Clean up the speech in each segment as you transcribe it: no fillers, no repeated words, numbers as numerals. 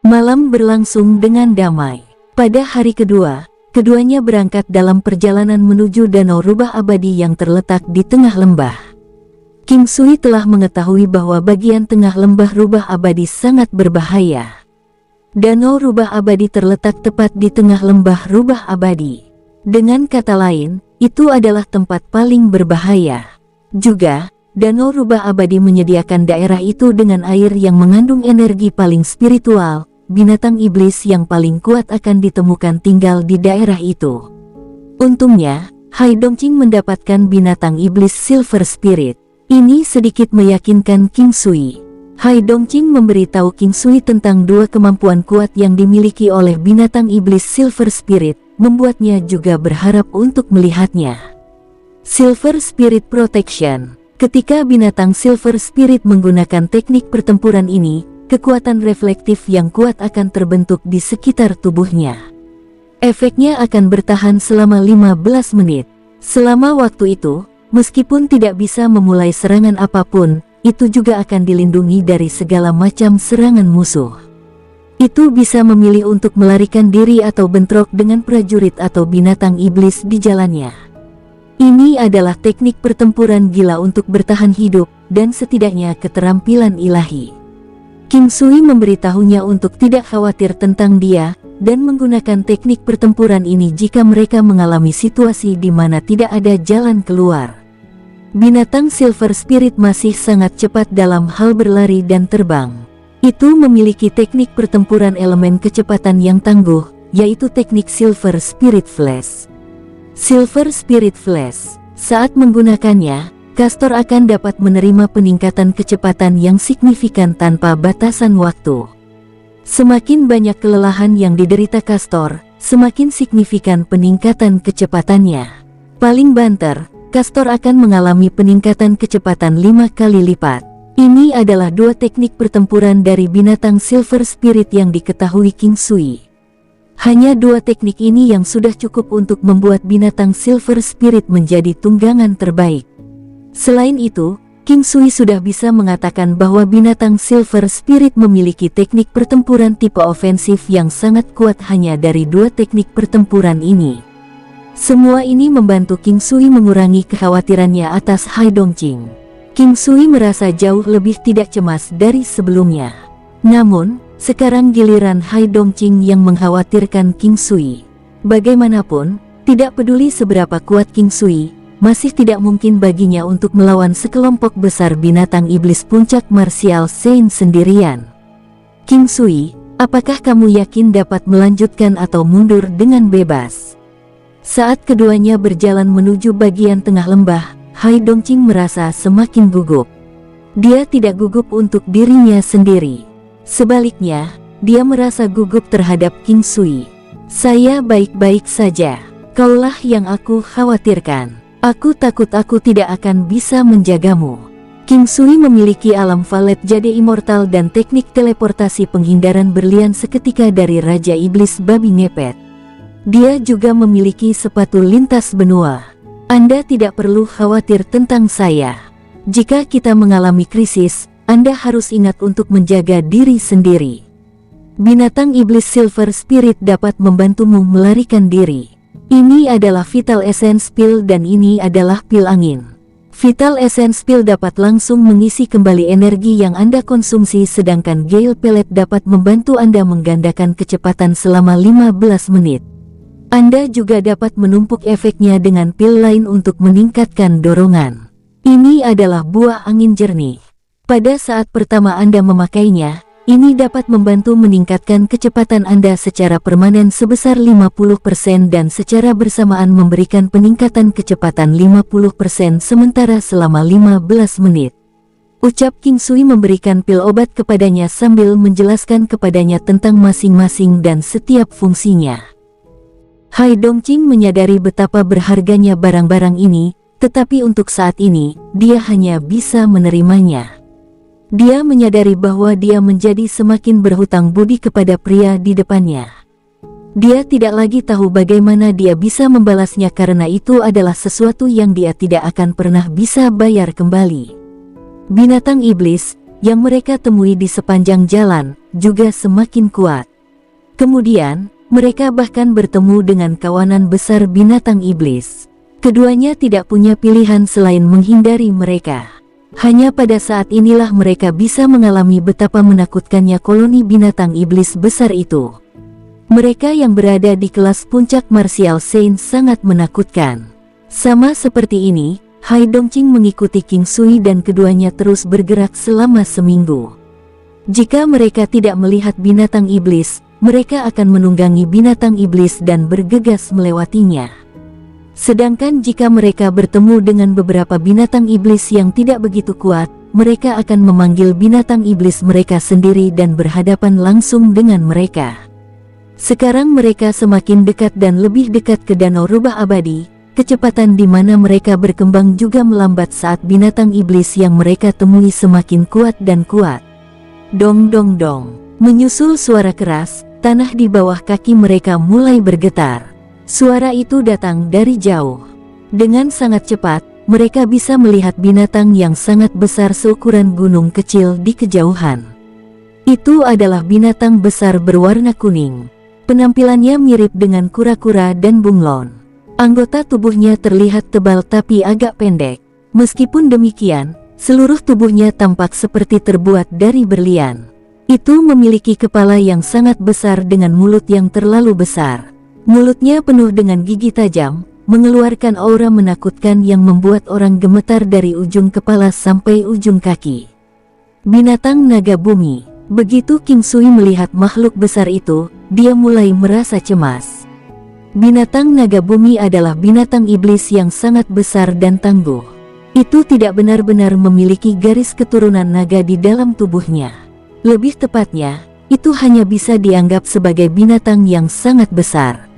Malam berlangsung dengan damai. Pada hari kedua, keduanya berangkat dalam perjalanan menuju danau rubah abadi yang terletak di tengah lembah. King Sui telah mengetahui bahwa bagian tengah lembah rubah abadi sangat berbahaya. Danau rubah abadi terletak tepat di tengah lembah rubah abadi. Dengan kata lain, itu adalah tempat paling berbahaya. Juga, danau rubah abadi menyediakan daerah itu dengan air yang mengandung energi paling spiritual. Binatang iblis yang paling kuat akan ditemukan tinggal di daerah itu. Untungnya, Hai Dongqing mendapatkan binatang iblis Silver Spirit. Ini sedikit meyakinkan King Sui. Hai Dongqing memberitahu King Sui tentang dua kemampuan kuat yang dimiliki oleh binatang iblis Silver Spirit, membuatnya juga berharap untuk melihatnya. Silver Spirit Protection. Ketika binatang Silver Spirit menggunakan teknik pertempuran ini, kekuatan reflektif yang kuat akan terbentuk di sekitar tubuhnya. Efeknya akan bertahan selama 15 menit. Selama waktu itu, meskipun tidak bisa memulai serangan apapun, itu juga akan dilindungi dari segala macam serangan musuh. Itu bisa memilih untuk melarikan diri atau bentrok dengan prajurit atau binatang iblis di jalannya. Ini adalah teknik pertempuran gila untuk bertahan hidup, dan setidaknya keterampilan ilahi. King Sui memberitahunya untuk tidak khawatir tentang dia, dan menggunakan teknik pertempuran ini jika mereka mengalami situasi di mana tidak ada jalan keluar. Binatang Silver Spirit masih sangat cepat dalam hal berlari dan terbang. Itu memiliki teknik pertempuran elemen kecepatan yang tangguh, yaitu teknik Silver Spirit Flash. Silver Spirit Flash, saat menggunakannya, Castor akan dapat menerima peningkatan kecepatan yang signifikan tanpa batasan waktu. Semakin banyak kelelahan yang diderita Castor, semakin signifikan peningkatan kecepatannya. Paling banter, Castor akan mengalami peningkatan kecepatan 5 kali lipat. Ini adalah dua teknik pertempuran dari binatang Silver Spirit yang diketahui King Sui. Hanya dua teknik ini yang sudah cukup untuk membuat binatang Silver Spirit menjadi tunggangan terbaik. Selain itu, King Sui sudah bisa mengatakan bahwa binatang Silver Spirit memiliki teknik pertempuran tipe ofensif yang sangat kuat hanya dari dua teknik pertempuran ini. Semua ini membantu King Sui mengurangi kekhawatirannya atas Hai Dongqing. King Sui merasa jauh lebih tidak cemas dari sebelumnya. Namun, sekarang giliran Hai Dongqing yang mengkhawatirkan King Sui. Bagaimanapun, tidak peduli seberapa kuat King Sui, masih tidak mungkin baginya untuk melawan sekelompok besar binatang iblis puncak martial Saint sendirian. King Sui, apakah kamu yakin dapat melanjutkan atau mundur dengan bebas? Saat keduanya berjalan menuju bagian tengah lembah, Hai Dongqing merasa semakin gugup. Dia tidak gugup untuk dirinya sendiri. Sebaliknya, dia merasa gugup terhadap King Sui. Saya baik-baik saja. Kaulah yang aku khawatirkan. Aku takut aku tidak akan bisa menjagamu. King Sui memiliki alam valet jade immortal dan teknik teleportasi penghindaran berlian seketika dari Raja Iblis Babi Ngepet. Dia juga memiliki sepatu lintas benua. Anda tidak perlu khawatir tentang saya. Jika kita mengalami krisis, Anda harus ingat untuk menjaga diri sendiri. Binatang iblis Silver Spirit dapat membantumu melarikan diri. Ini adalah Vital Essence Pill dan ini adalah pil angin. Vital Essence Pill dapat langsung mengisi kembali energi yang Anda konsumsi, sedangkan Gale Pellet dapat membantu Anda menggandakan kecepatan selama 15 menit. Anda juga dapat menumpuk efeknya dengan pil lain untuk meningkatkan dorongan. Ini adalah buah angin jernih. Pada saat pertama Anda memakainya, ini dapat membantu meningkatkan kecepatan Anda secara permanen sebesar 50% dan secara bersamaan memberikan peningkatan kecepatan 50% sementara selama 15 menit. Ucap King Sui memberikan pil obat kepadanya sambil menjelaskan kepadanya tentang masing-masing dan setiap fungsinya. Hai Dongqing menyadari betapa berharganya barang-barang ini, tetapi untuk saat ini, dia hanya bisa menerimanya. Dia menyadari bahwa dia menjadi semakin berhutang budi kepada pria di depannya. Dia tidak lagi tahu bagaimana dia bisa membalasnya karena itu adalah sesuatu yang dia tidak akan pernah bisa bayar kembali. Binatang iblis, yang mereka temui di sepanjang jalan juga semakin kuat. Kemudian, mereka bahkan bertemu dengan kawanan besar binatang iblis. Keduanya tidak punya pilihan selain menghindari mereka. Hanya pada saat inilah mereka bisa mengalami betapa menakutkannya koloni binatang iblis besar itu. Mereka yang berada di kelas puncak martial saint sangat menakutkan. Sama seperti ini, Hai Dongqing mengikuti King Sui dan keduanya terus bergerak selama seminggu. Jika mereka tidak melihat binatang iblis, mereka akan menunggangi binatang iblis dan bergegas melewatinya. Sedangkan jika mereka bertemu dengan beberapa binatang iblis yang tidak begitu kuat, mereka akan memanggil binatang iblis mereka sendiri dan berhadapan langsung dengan mereka. Sekarang mereka semakin dekat dan lebih dekat ke Danau Rubah Abadi. Kecepatan di mana mereka berkembang juga melambat saat binatang iblis yang mereka temui semakin kuat dan kuat. Dong dong dong. Menyusul suara keras, tanah di bawah kaki mereka mulai bergetar. Suara itu datang dari jauh. Dengan sangat cepat, mereka bisa melihat binatang yang sangat besar seukuran gunung kecil di kejauhan. Itu adalah binatang besar berwarna kuning. Penampilannya mirip dengan kura-kura dan bunglon. Anggota tubuhnya terlihat tebal tapi agak pendek. Meskipun demikian, seluruh tubuhnya tampak seperti terbuat dari berlian. Itu memiliki kepala yang sangat besar dengan mulut yang terlalu besar. Mulutnya penuh dengan gigi tajam, mengeluarkan aura menakutkan yang membuat orang gemetar dari ujung kepala sampai ujung kaki. Binatang naga bumi. Begitu King Sui melihat makhluk besar itu, dia mulai merasa cemas. Binatang naga bumi adalah binatang iblis yang sangat besar dan tangguh. Itu tidak benar-benar memiliki garis keturunan naga di dalam tubuhnya. Lebih tepatnya, itu hanya bisa dianggap sebagai binatang yang sangat besar.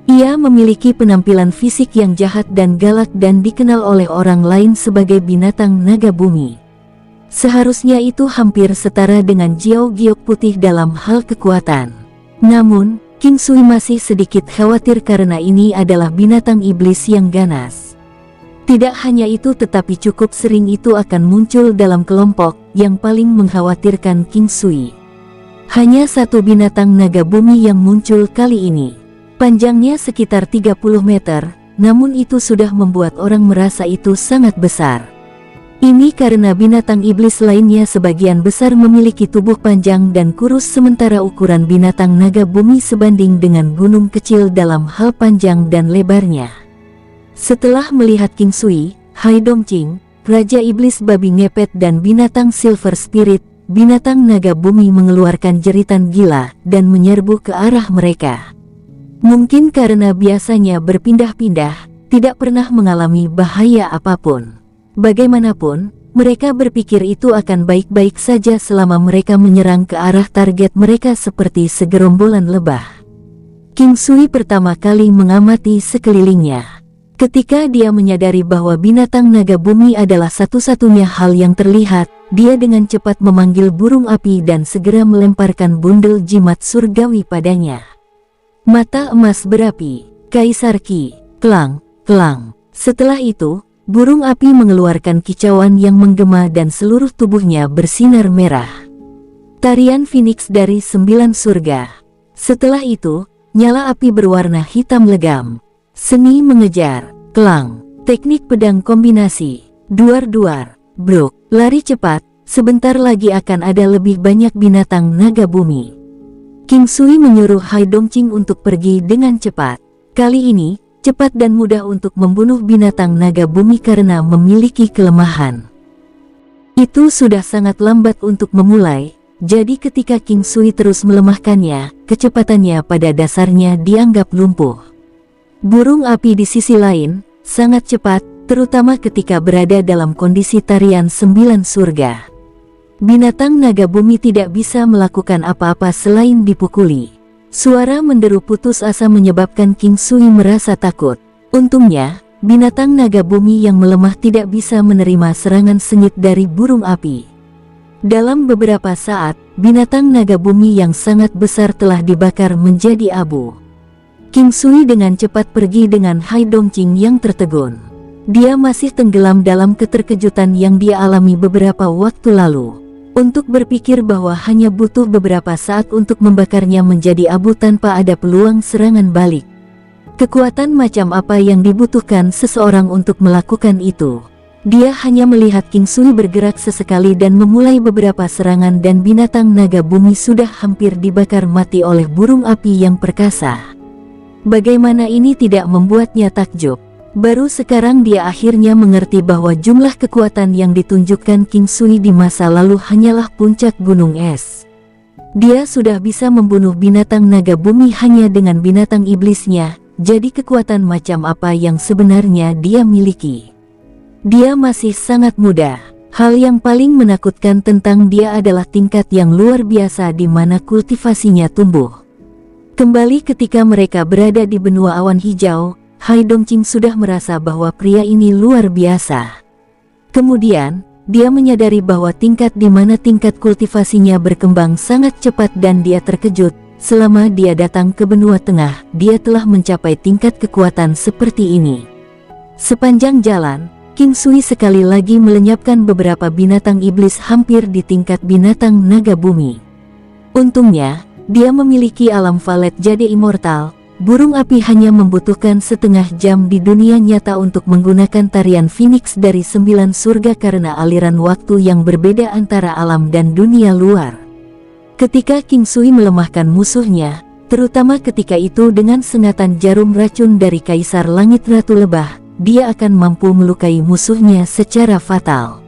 Ia memiliki penampilan fisik yang jahat dan galak dan dikenal oleh orang lain sebagai binatang naga bumi. Seharusnya itu hampir setara dengan Jiao Giok putih dalam hal kekuatan. Namun, King Sui masih sedikit khawatir karena ini adalah binatang iblis yang ganas. Tidak hanya itu tetapi cukup sering itu akan muncul dalam kelompok yang paling mengkhawatirkan King Sui. Hanya satu binatang naga bumi yang muncul kali ini. Panjangnya sekitar 30 meter, namun itu sudah membuat orang merasa itu sangat besar. Ini karena binatang iblis lainnya sebagian besar memiliki tubuh panjang dan kurus sementara ukuran binatang naga bumi sebanding dengan gunung kecil dalam hal panjang dan lebarnya. Setelah melihat King Sui, Hai Dongqing, Raja Iblis Babi Ngepet dan binatang Silver Spirit, binatang naga bumi mengeluarkan jeritan gila dan menyerbu ke arah mereka. Mungkin karena biasanya berpindah-pindah, tidak pernah mengalami bahaya apapun. Bagaimanapun, mereka berpikir itu akan baik-baik saja selama mereka menyerang ke arah target mereka seperti segerombolan lebah. King Sui pertama kali mengamati sekelilingnya. Ketika dia menyadari bahwa binatang naga bumi adalah satu-satunya hal yang terlihat, dia dengan cepat memanggil burung api dan segera melemparkan bundel jimat surgawi padanya. Mata emas berapi, Kaisar Ki, kelang, kelang. Setelah itu, burung api mengeluarkan kicauan yang menggema dan seluruh tubuhnya bersinar merah. Tarian Phoenix dari 9 surga. Setelah itu, nyala api berwarna hitam legam. Seni mengejar, kelang, teknik pedang kombinasi, duar-duar, brok, lari cepat, sebentar lagi akan ada lebih banyak binatang naga bumi. King Sui menyuruh Hai Dongqing untuk pergi dengan cepat. Kali ini, cepat dan mudah untuk membunuh binatang naga bumi karena memiliki kelemahan. Itu sudah sangat lambat untuk memulai, jadi ketika King Sui terus melemahkannya, kecepatannya pada dasarnya dianggap lumpuh. Burung api di sisi lain, sangat cepat, terutama ketika berada dalam kondisi tarian 9 surga. Binatang naga bumi tidak bisa melakukan apa-apa selain dipukuli. Suara menderu putus asa menyebabkan King Sui merasa takut. Untungnya, binatang naga bumi yang melemah tidak bisa menerima serangan sengit dari burung api. Dalam beberapa saat, binatang naga bumi yang sangat besar telah dibakar menjadi abu. King Sui dengan cepat pergi dengan Hai Dongqing yang tertegun. Dia masih tenggelam dalam keterkejutan yang dia alami beberapa waktu lalu. untuk berpikir bahwa hanya butuh beberapa saat untuk membakarnya menjadi abu tanpa ada peluang serangan balik. Kekuatan macam apa yang dibutuhkan seseorang untuk melakukan itu? Dia hanya melihat King Sui bergerak sesekali dan memulai beberapa serangan, dan binatang naga bumi sudah hampir dibakar mati oleh burung api yang perkasa. Bagaimana ini tidak membuatnya takjub? Baru sekarang dia akhirnya mengerti bahwa jumlah kekuatan yang ditunjukkan King Sui di masa lalu hanyalah puncak gunung es. Dia sudah bisa membunuh binatang naga bumi hanya dengan binatang iblisnya. Jadi kekuatan macam apa yang sebenarnya dia miliki? Dia masih sangat muda. Hal yang paling menakutkan tentang dia adalah tingkat yang luar biasa di mana kultivasinya tumbuh. Kembali ketika mereka berada di benua awan hijau, Hai Dongqing sudah merasa bahwa pria ini luar biasa. Kemudian, dia menyadari bahwa tingkat di mana tingkat kultivasinya berkembang sangat cepat, dan dia terkejut. Selama dia datang ke benua tengah, dia telah mencapai tingkat kekuatan seperti ini. Sepanjang jalan, King Sui sekali lagi melenyapkan beberapa binatang iblis hampir di tingkat binatang naga bumi. Untungnya, dia memiliki alam valet jade immortal. Burung api hanya membutuhkan setengah jam di dunia nyata untuk menggunakan tarian Phoenix dari 9 surga karena aliran waktu yang berbeda antara alam dan dunia luar. Ketika King Sui melemahkan musuhnya, terutama ketika itu dengan sengatan jarum racun dari Kaisar Langit Ratu Lebah, dia akan mampu melukai musuhnya secara fatal.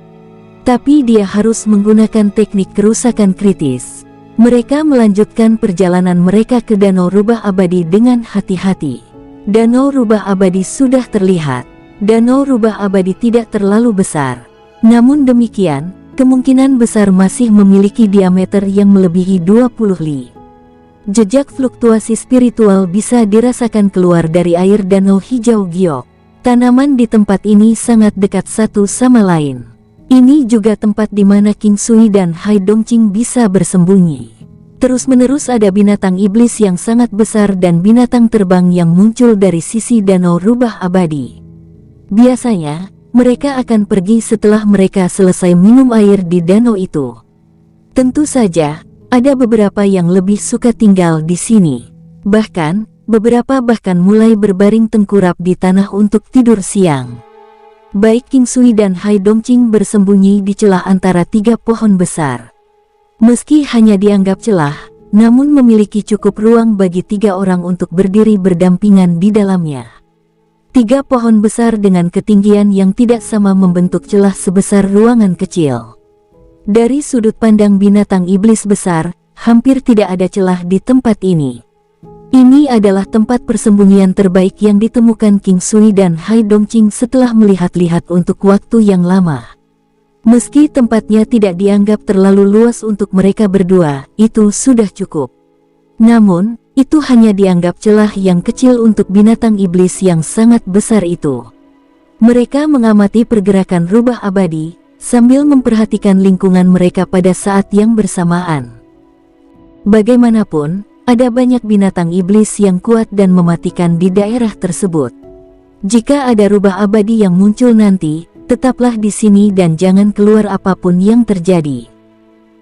Tapi dia harus menggunakan teknik kerusakan kritis. Mereka melanjutkan perjalanan mereka ke Danau Rubah Abadi dengan hati-hati. Danau Rubah Abadi sudah terlihat. Danau Rubah Abadi tidak terlalu besar. Namun demikian, kemungkinan besar masih memiliki diameter yang melebihi 20 li. Jejak fluktuasi spiritual bisa dirasakan keluar dari air danau hijau giok. Tanaman di tempat ini sangat dekat satu sama lain. Ini juga tempat di mana King Sui dan Hai Dongqing bisa bersembunyi. Terus-menerus ada binatang iblis yang sangat besar dan binatang terbang yang muncul dari sisi Danau Rubah Abadi. Biasanya, mereka akan pergi setelah mereka selesai minum air di danau itu. Tentu saja, ada beberapa yang lebih suka tinggal di sini. Bahkan, beberapa mulai berbaring tengkurap di tanah untuk tidur siang. Baik King Sui dan Hai Dongqing bersembunyi di celah antara 3 pohon besar. Meski hanya dianggap celah, namun memiliki cukup ruang bagi 3 orang untuk berdiri berdampingan di dalamnya. 3 pohon besar dengan ketinggian yang tidak sama membentuk celah sebesar ruangan kecil. Dari sudut pandang binatang iblis besar, hampir tidak ada celah di tempat ini. Ini adalah tempat persembunyian terbaik yang ditemukan King Sui dan Hai Dongqing setelah melihat-lihat untuk waktu yang lama. Meski tempatnya tidak dianggap terlalu luas untuk mereka berdua, itu sudah cukup. Namun, itu hanya dianggap celah yang kecil untuk binatang iblis yang sangat besar itu. Mereka mengamati pergerakan Rubah Abadi, sambil memperhatikan lingkungan mereka pada saat yang bersamaan. Bagaimanapun, ada banyak binatang iblis yang kuat dan mematikan di daerah tersebut. Jika ada Rubah Abadi yang muncul nanti, tetaplah di sini dan jangan keluar apapun yang terjadi.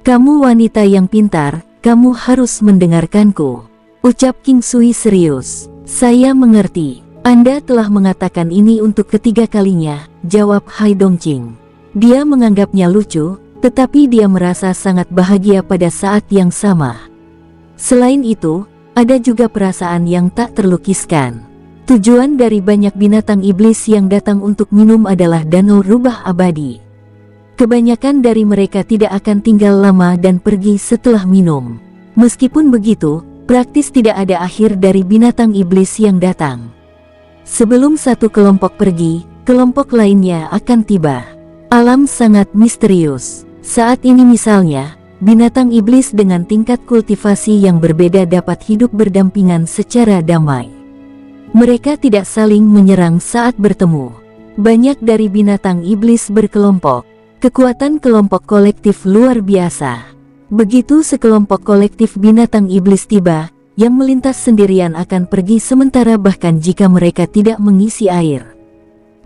Kamu wanita yang pintar, kamu harus mendengarkanku, ucap King Sui serius. Saya mengerti. Anda telah mengatakan ini untuk ketiga kalinya, jawab Hai Dongqing. Dia menganggapnya lucu, tetapi dia merasa sangat bahagia pada saat yang sama. Selain itu, ada juga perasaan yang tak terlukiskan. Tujuan dari banyak binatang iblis yang datang untuk minum adalah Danau Rubah Abadi. Kebanyakan dari mereka tidak akan tinggal lama dan pergi setelah minum. Meskipun begitu, praktis tidak ada akhir dari binatang iblis yang datang. Sebelum satu kelompok pergi, kelompok lainnya akan tiba. Alam sangat misterius. Saat ini misalnya, binatang iblis dengan tingkat kultivasi yang berbeda dapat hidup berdampingan secara damai. Mereka tidak saling menyerang saat bertemu. Banyak dari binatang iblis berkelompok. Kekuatan kelompok kolektif luar biasa. Begitu sekelompok kolektif binatang iblis tiba, yang melintas sendirian akan pergi sementara bahkan jika mereka tidak mengisi air.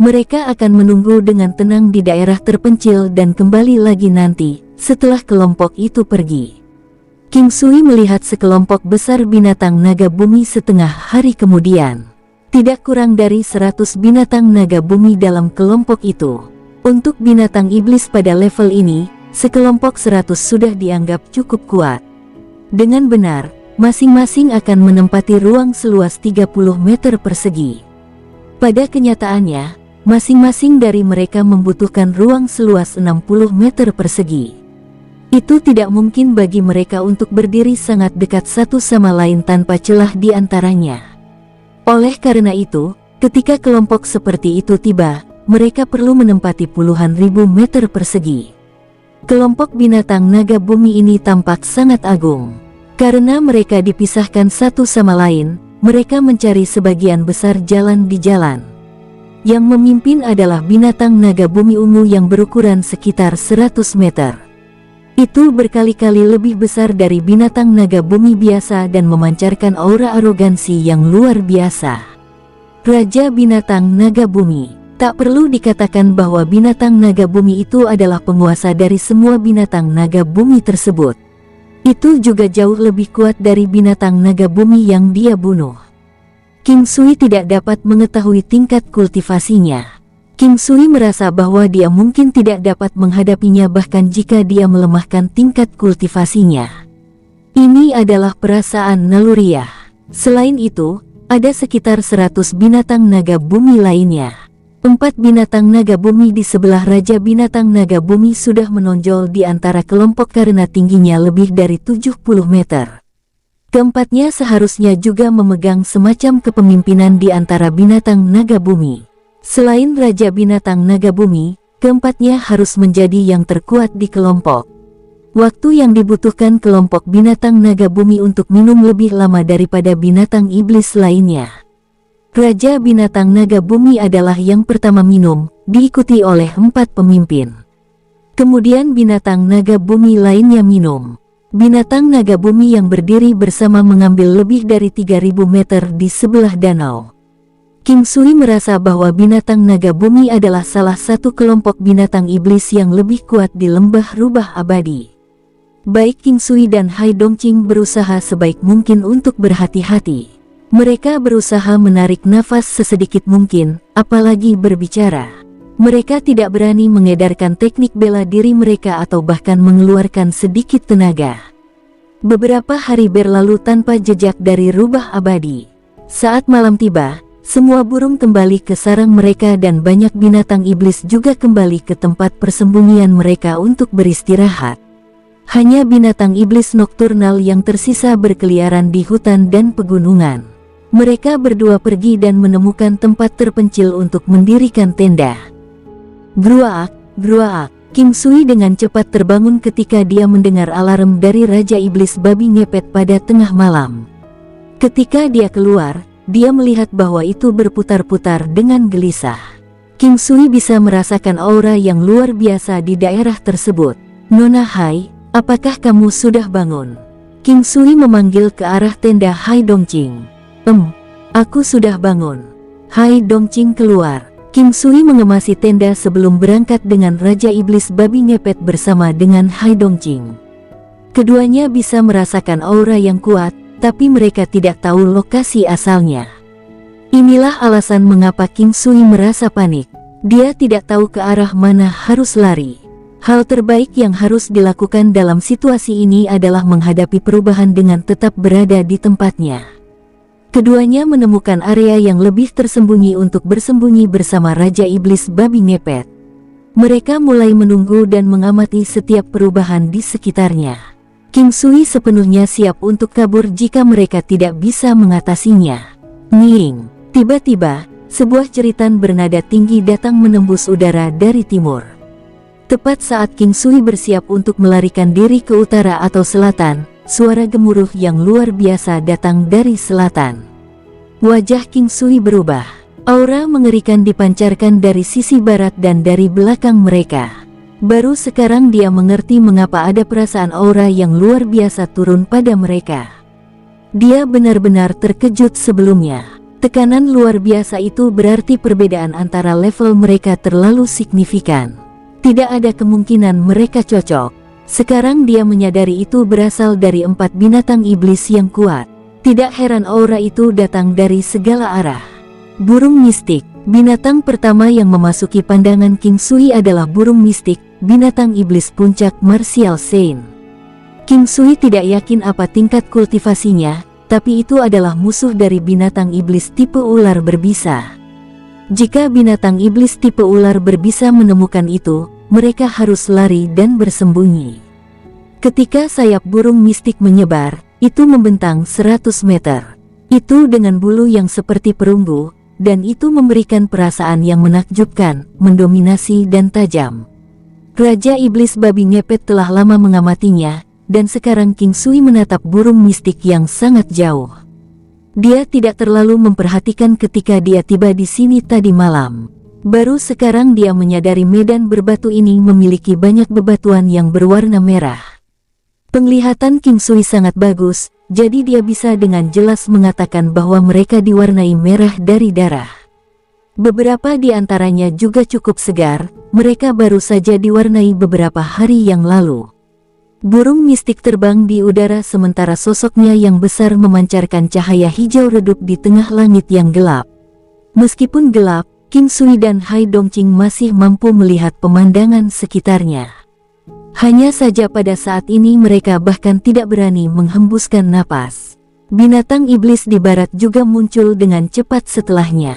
Mereka akan menunggu dengan tenang di daerah terpencil dan kembali lagi nanti, setelah kelompok itu pergi. King Sui melihat sekelompok besar binatang naga bumi setengah hari kemudian. Tidak kurang dari 100 binatang naga bumi dalam kelompok itu. Untuk binatang iblis pada level ini, sekelompok 100 sudah dianggap cukup kuat. Dengan benar, masing-masing akan menempati ruang seluas 30 meter persegi. Pada kenyataannya, masing-masing dari mereka membutuhkan ruang seluas 60 meter persegi. Itu tidak mungkin bagi mereka untuk berdiri sangat dekat satu sama lain tanpa celah di antaranya. Oleh karena itu, ketika kelompok seperti itu tiba, mereka perlu menempati puluhan ribu meter persegi. Kelompok binatang naga bumi ini tampak sangat agung. Karena mereka dipisahkan satu sama lain, mereka mencari sebagian besar jalan di jalan. Yang memimpin adalah binatang naga bumi ungu yang berukuran sekitar 100 meter. Itu berkali-kali lebih besar dari binatang naga bumi biasa dan memancarkan aura arogansi yang luar biasa. Raja binatang naga bumi. Tak perlu dikatakan bahwa binatang naga bumi itu adalah penguasa dari semua binatang naga bumi tersebut. Itu juga jauh lebih kuat dari binatang naga bumi yang dia bunuh. King Sui tidak dapat mengetahui tingkat kultivasinya. King Sui merasa bahwa dia mungkin tidak dapat menghadapinya bahkan jika dia melemahkan tingkat kultivasinya. Ini adalah perasaan naluriah. Selain itu, ada sekitar 100 binatang naga bumi lainnya. 4 binatang naga bumi di sebelah Raja Binatang Naga Bumi sudah menonjol di antara kelompok karena tingginya lebih dari 70 meter. Keempatnya seharusnya juga memegang semacam kepemimpinan di antara binatang naga bumi. Selain Raja Binatang Naga Bumi, keempatnya harus menjadi yang terkuat di kelompok. Waktu yang dibutuhkan kelompok binatang naga bumi untuk minum lebih lama daripada binatang iblis lainnya. Raja Binatang Naga Bumi adalah yang pertama minum, diikuti oleh 4 pemimpin. Kemudian binatang naga bumi lainnya minum. Binatang naga bumi yang berdiri bersama mengambil lebih dari 3000 meter di sebelah danau. King Sui merasa bahwa binatang naga bumi adalah salah satu kelompok binatang iblis yang lebih kuat di lembah rubah abadi. Baik King Sui dan Hai Dongqing berusaha sebaik mungkin untuk berhati-hati. Mereka berusaha menarik nafas sesedikit mungkin, apalagi berbicara. Mereka tidak berani mengedarkan teknik bela diri mereka atau bahkan mengeluarkan sedikit tenaga. Beberapa hari berlalu tanpa jejak dari rubah abadi. Saat malam tiba, semua burung kembali ke sarang mereka dan banyak binatang iblis juga kembali ke tempat persembunyian mereka untuk beristirahat. Hanya binatang iblis nokturnal yang tersisa berkeliaran di hutan dan pegunungan. Mereka berdua pergi dan menemukan tempat terpencil untuk mendirikan tenda. Gruaak, gruaak. King Sui dengan cepat terbangun ketika dia mendengar alarm dari Raja Iblis Babi Ngepet pada tengah malam. Ketika dia keluar, dia melihat bahwa itu berputar-putar dengan gelisah. King Sui bisa merasakan aura yang luar biasa di daerah tersebut. Nona Hai, apakah kamu sudah bangun? King Sui memanggil ke arah tenda Hai Dongqing. Aku sudah bangun. Hai Dongqing keluar. King Sui mengemasi tenda sebelum berangkat dengan Raja Iblis Babi Ngepet bersama dengan Hai Dongqing. Keduanya bisa merasakan aura yang kuat, tapi mereka tidak tahu lokasi asalnya. Inilah alasan mengapa King Sui merasa panik. Dia tidak tahu ke arah mana harus lari. Hal terbaik yang harus dilakukan dalam situasi ini adalah menghadapi perubahan dengan tetap berada di tempatnya. Keduanya menemukan area yang lebih tersembunyi untuk bersembunyi bersama Raja Iblis Babi Ngepet. Mereka mulai menunggu dan mengamati setiap perubahan di sekitarnya. King Sui sepenuhnya siap untuk kabur jika mereka tidak bisa mengatasinya. Nying! Tiba-tiba, sebuah jeritan bernada tinggi datang menembus udara dari timur. Tepat saat King Sui bersiap untuk melarikan diri ke utara atau selatan, suara gemuruh yang luar biasa datang dari selatan. Wajah King Sui berubah. Aura mengerikan dipancarkan dari sisi barat dan dari belakang mereka. Baru sekarang dia mengerti mengapa ada perasaan aura yang luar biasa turun pada mereka. Dia benar-benar terkejut sebelumnya. Tekanan luar biasa itu berarti perbedaan antara level mereka terlalu signifikan. Tidak ada kemungkinan mereka cocok. Sekarang dia menyadari itu berasal dari 4 binatang iblis yang kuat. Tidak heran aura itu datang dari segala arah. Burung mistik. Binatang pertama yang memasuki pandangan King Sui adalah burung mistik, binatang iblis puncak Martial Saint. King Sui tidak yakin apa tingkat kultivasinya, tapi itu adalah musuh dari binatang iblis tipe ular berbisa. Jika binatang iblis tipe ular berbisa menemukan itu, mereka harus lari dan bersembunyi. Ketika sayap burung mistik menyebar, itu membentang 100 meter. Itu dengan bulu yang seperti perunggu, dan itu memberikan perasaan yang menakjubkan, mendominasi dan tajam. Raja Iblis Babi Ngepet telah lama mengamatinya, dan sekarang King Sui menatap burung mistik yang sangat jauh. Dia tidak terlalu memperhatikan ketika dia tiba di sini tadi malam. Baru sekarang dia menyadari medan berbatu ini memiliki banyak bebatuan yang berwarna merah. Penglihatan King Sui sangat bagus, jadi dia bisa dengan jelas mengatakan bahwa mereka diwarnai merah dari darah. Beberapa di antaranya juga cukup segar, mereka baru saja diwarnai beberapa hari yang lalu. Burung mistik terbang di udara sementara sosoknya yang besar memancarkan cahaya hijau redup di tengah langit yang gelap. Meskipun gelap, King Sui dan Hai Dongqing masih mampu melihat pemandangan sekitarnya. Hanya saja pada saat ini mereka bahkan tidak berani menghembuskan napas. Binatang iblis di barat juga muncul dengan cepat setelahnya.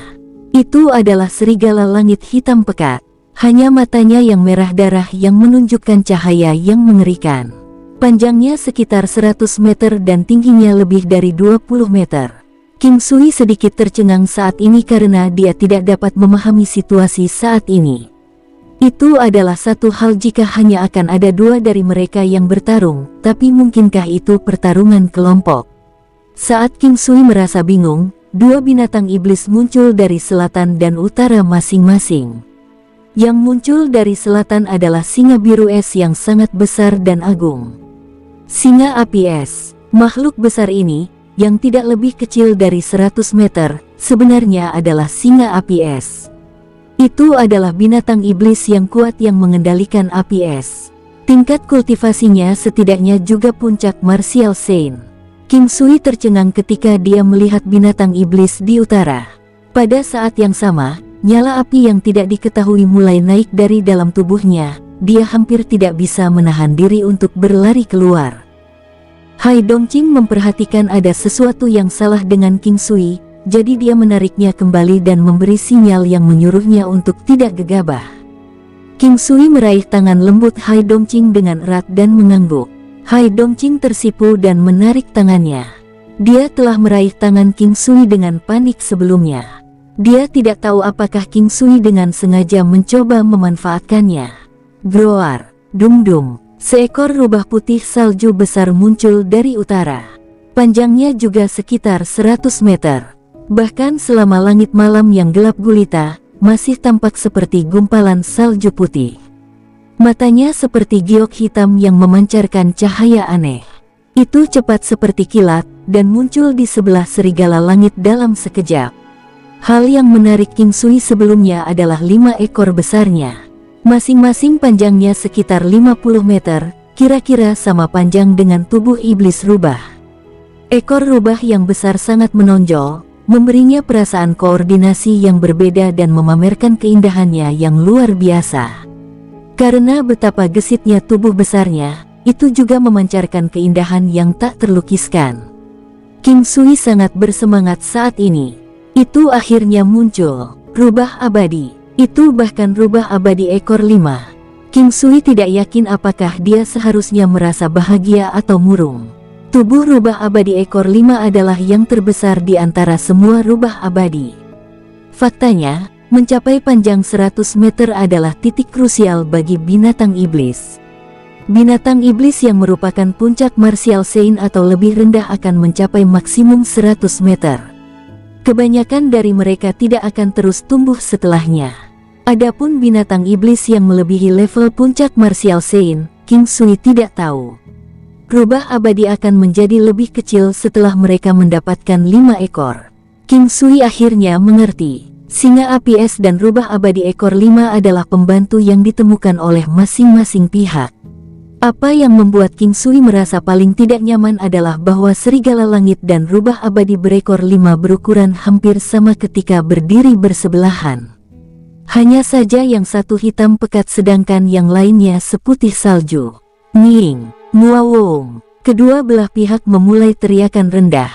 Itu adalah serigala langit hitam pekat. Hanya matanya yang merah darah yang menunjukkan cahaya yang mengerikan. Panjangnya sekitar 100 meter dan tingginya lebih dari 20 meter. King Sui sedikit tercengang saat ini karena dia tidak dapat memahami situasi saat ini. Itu adalah satu hal jika hanya akan ada 2 dari mereka yang bertarung, tapi mungkinkah itu pertarungan kelompok? Saat King Sui merasa bingung, 2 binatang iblis muncul dari selatan dan utara masing-masing. Yang muncul dari selatan adalah singa biru es yang sangat besar dan agung. Singa api es, makhluk besar ini, yang tidak lebih kecil dari 100 meter, sebenarnya adalah singa api es. Itu adalah binatang iblis yang kuat yang mengendalikan api es. Tingkat kultivasinya setidaknya juga puncak Martial Saint. King Sui tercengang ketika dia melihat binatang iblis di utara. Pada saat yang sama, nyala api yang tidak diketahui mulai naik dari dalam tubuhnya. Dia hampir tidak bisa menahan diri untuk berlari keluar. Hai Dongqing memperhatikan ada sesuatu yang salah dengan King Sui, jadi dia menariknya kembali dan memberi sinyal yang menyuruhnya untuk tidak gegabah. King Sui meraih tangan lembut Hai Dongqing dengan erat dan mengangguk. Hai Dongqing tersipu dan menarik tangannya. Dia telah meraih tangan King Sui dengan panik sebelumnya. Dia tidak tahu apakah King Sui dengan sengaja mencoba memanfaatkannya. Groar, dum-dum, seekor rubah putih salju besar muncul dari utara. Panjangnya juga sekitar 100 meter. Bahkan selama langit malam yang gelap gulita, masih tampak seperti gumpalan salju putih. Matanya seperti giok hitam yang memancarkan cahaya aneh. Itu cepat seperti kilat, dan muncul di sebelah serigala langit dalam sekejap. Hal yang menarik King Sui sebelumnya adalah 5 ekor besarnya. Masing-masing panjangnya sekitar 50 meter, kira-kira sama panjang dengan tubuh iblis rubah. Ekor rubah yang besar sangat menonjol, memberinya perasaan koordinasi yang berbeda dan memamerkan keindahannya yang luar biasa. Karena betapa gesitnya tubuh besarnya, itu juga memancarkan keindahan yang tak terlukiskan. King Sui sangat bersemangat saat ini. Itu akhirnya muncul, rubah abadi. Itu bahkan rubah abadi ekor 5. King Sui tidak yakin apakah dia seharusnya merasa bahagia atau murung. Tubuh rubah abadi ekor 5 adalah yang terbesar di antara semua rubah abadi. Faktanya, mencapai panjang 100 meter adalah titik krusial bagi binatang iblis. Binatang iblis yang merupakan puncak Martial Saint atau lebih rendah akan mencapai maksimum 100 meter. Kebanyakan dari mereka tidak akan terus tumbuh setelahnya. Adapun binatang iblis yang melebihi level puncak Martial Saint, King Sui tidak tahu. Rubah abadi akan menjadi lebih kecil setelah mereka mendapatkan 5 ekor. King Sui akhirnya mengerti. Singa api es dan rubah abadi ekor 5 adalah pembantu yang ditemukan oleh masing-masing pihak. Apa yang membuat King Sui merasa paling tidak nyaman adalah bahwa serigala langit dan rubah abadi berekor 5 berukuran hampir sama ketika berdiri bersebelahan. Hanya saja yang satu hitam pekat sedangkan yang lainnya seputih salju. Nying, muawong. Kedua belah pihak memulai teriakan rendah.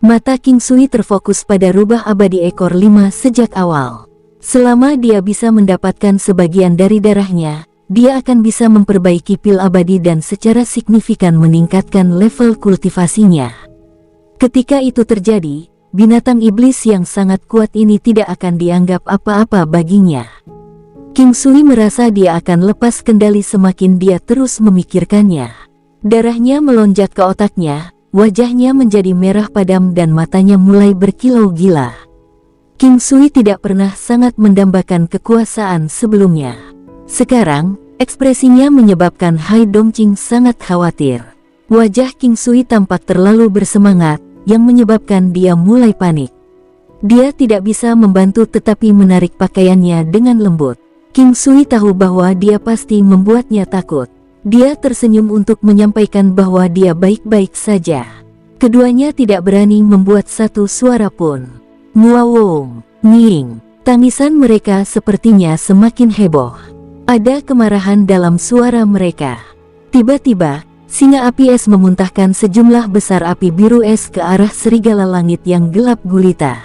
Mata King Sui terfokus pada rubah abadi ekor 5 sejak awal. Selama dia bisa mendapatkan sebagian dari darahnya, dia akan bisa memperbaiki pil abadi dan secara signifikan meningkatkan level kultivasinya. Ketika itu terjadi, binatang iblis yang sangat kuat ini tidak akan dianggap apa-apa baginya. King Sui merasa dia akan lepas kendali semakin dia terus memikirkannya. Darahnya melonjak ke otaknya. Wajahnya menjadi merah padam dan matanya mulai berkilau gila. King Sui tidak pernah sangat mendambakan kekuasaan sebelumnya. Sekarang, ekspresinya menyebabkan Hai Dongqing sangat khawatir. Wajah King Sui tampak terlalu bersemangat, yang menyebabkan dia mulai panik. Dia tidak bisa membantu tetapi menarik pakaiannya dengan lembut. King Sui tahu bahwa dia pasti membuatnya takut. Dia tersenyum untuk menyampaikan bahwa dia baik-baik saja. Keduanya tidak berani membuat satu suara pun. Muawong, Nying. Tangisan mereka sepertinya semakin heboh. Ada kemarahan dalam suara mereka. Tiba-tiba, singa api es memuntahkan sejumlah besar api biru es ke arah serigala langit yang gelap gulita.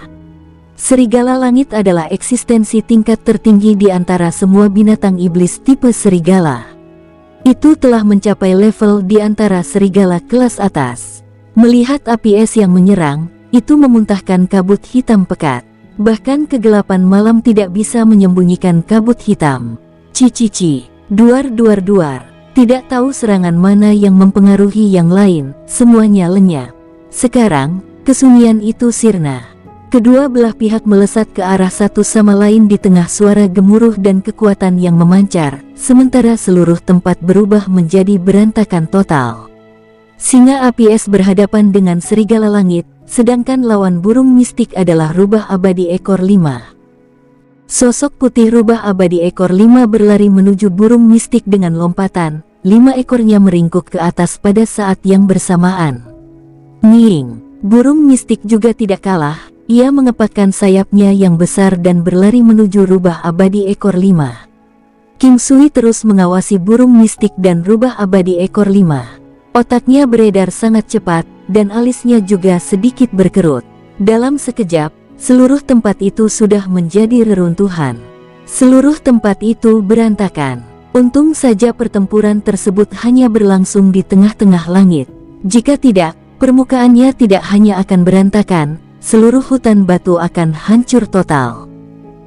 Serigala langit adalah eksistensi tingkat tertinggi di antara semua binatang iblis tipe serigala. Itu telah mencapai level di antara serigala kelas atas. Melihat api es yang menyerang, itu memuntahkan kabut hitam pekat. Bahkan kegelapan malam tidak bisa menyembunyikan kabut hitam. Cici, duar. Tidak tahu serangan mana yang mempengaruhi yang lain, semuanya lenyap. Sekarang, kesunyian itu sirna. Kedua belah pihak melesat ke arah satu sama lain di tengah suara gemuruh dan kekuatan yang memancar, sementara seluruh tempat berubah menjadi berantakan total. Singa api es berhadapan dengan serigala langit, sedangkan lawan burung mistik adalah rubah abadi ekor 5. Sosok putih rubah abadi ekor 5 berlari menuju burung mistik dengan lompatan, 5 ekornya meringkuk ke atas pada saat yang bersamaan. Nying, burung mistik juga tidak kalah. Ia mengepakkan sayapnya yang besar dan berlari menuju rubah abadi ekor 5. King Sui terus mengawasi burung mistik dan rubah abadi ekor 5. Otaknya beredar sangat cepat, dan alisnya juga sedikit berkerut. Dalam sekejap, seluruh tempat itu sudah menjadi reruntuhan. Seluruh tempat itu berantakan. Untung saja pertempuran tersebut hanya berlangsung di tengah-tengah langit. Jika tidak, permukaannya tidak hanya akan berantakan, seluruh hutan batu akan hancur total.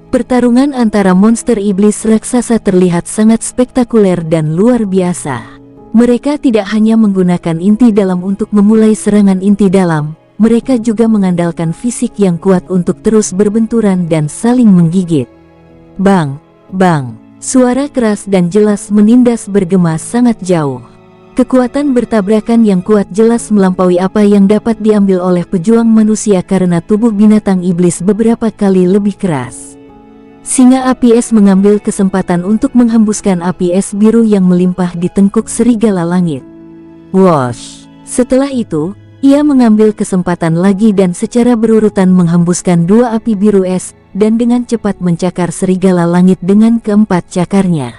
Pertarungan antara monster iblis raksasa terlihat sangat spektakuler dan luar biasa. Mereka tidak hanya menggunakan inti dalam untuk memulai serangan inti dalam, mereka juga mengandalkan fisik yang kuat untuk terus berbenturan dan saling menggigit. Bang, bang, suara keras dan jelas menindas bergema sangat jauh. Kekuatan bertabrakan yang kuat jelas melampaui apa yang dapat diambil oleh pejuang manusia karena tubuh binatang iblis beberapa kali lebih keras. Singa api es mengambil kesempatan untuk menghembuskan api es biru yang melimpah di tengkuk serigala langit. Wosh! Setelah itu, ia mengambil kesempatan lagi dan secara berurutan menghembuskan 2 api biru es, dan dengan cepat mencakar serigala langit dengan keempat cakarnya.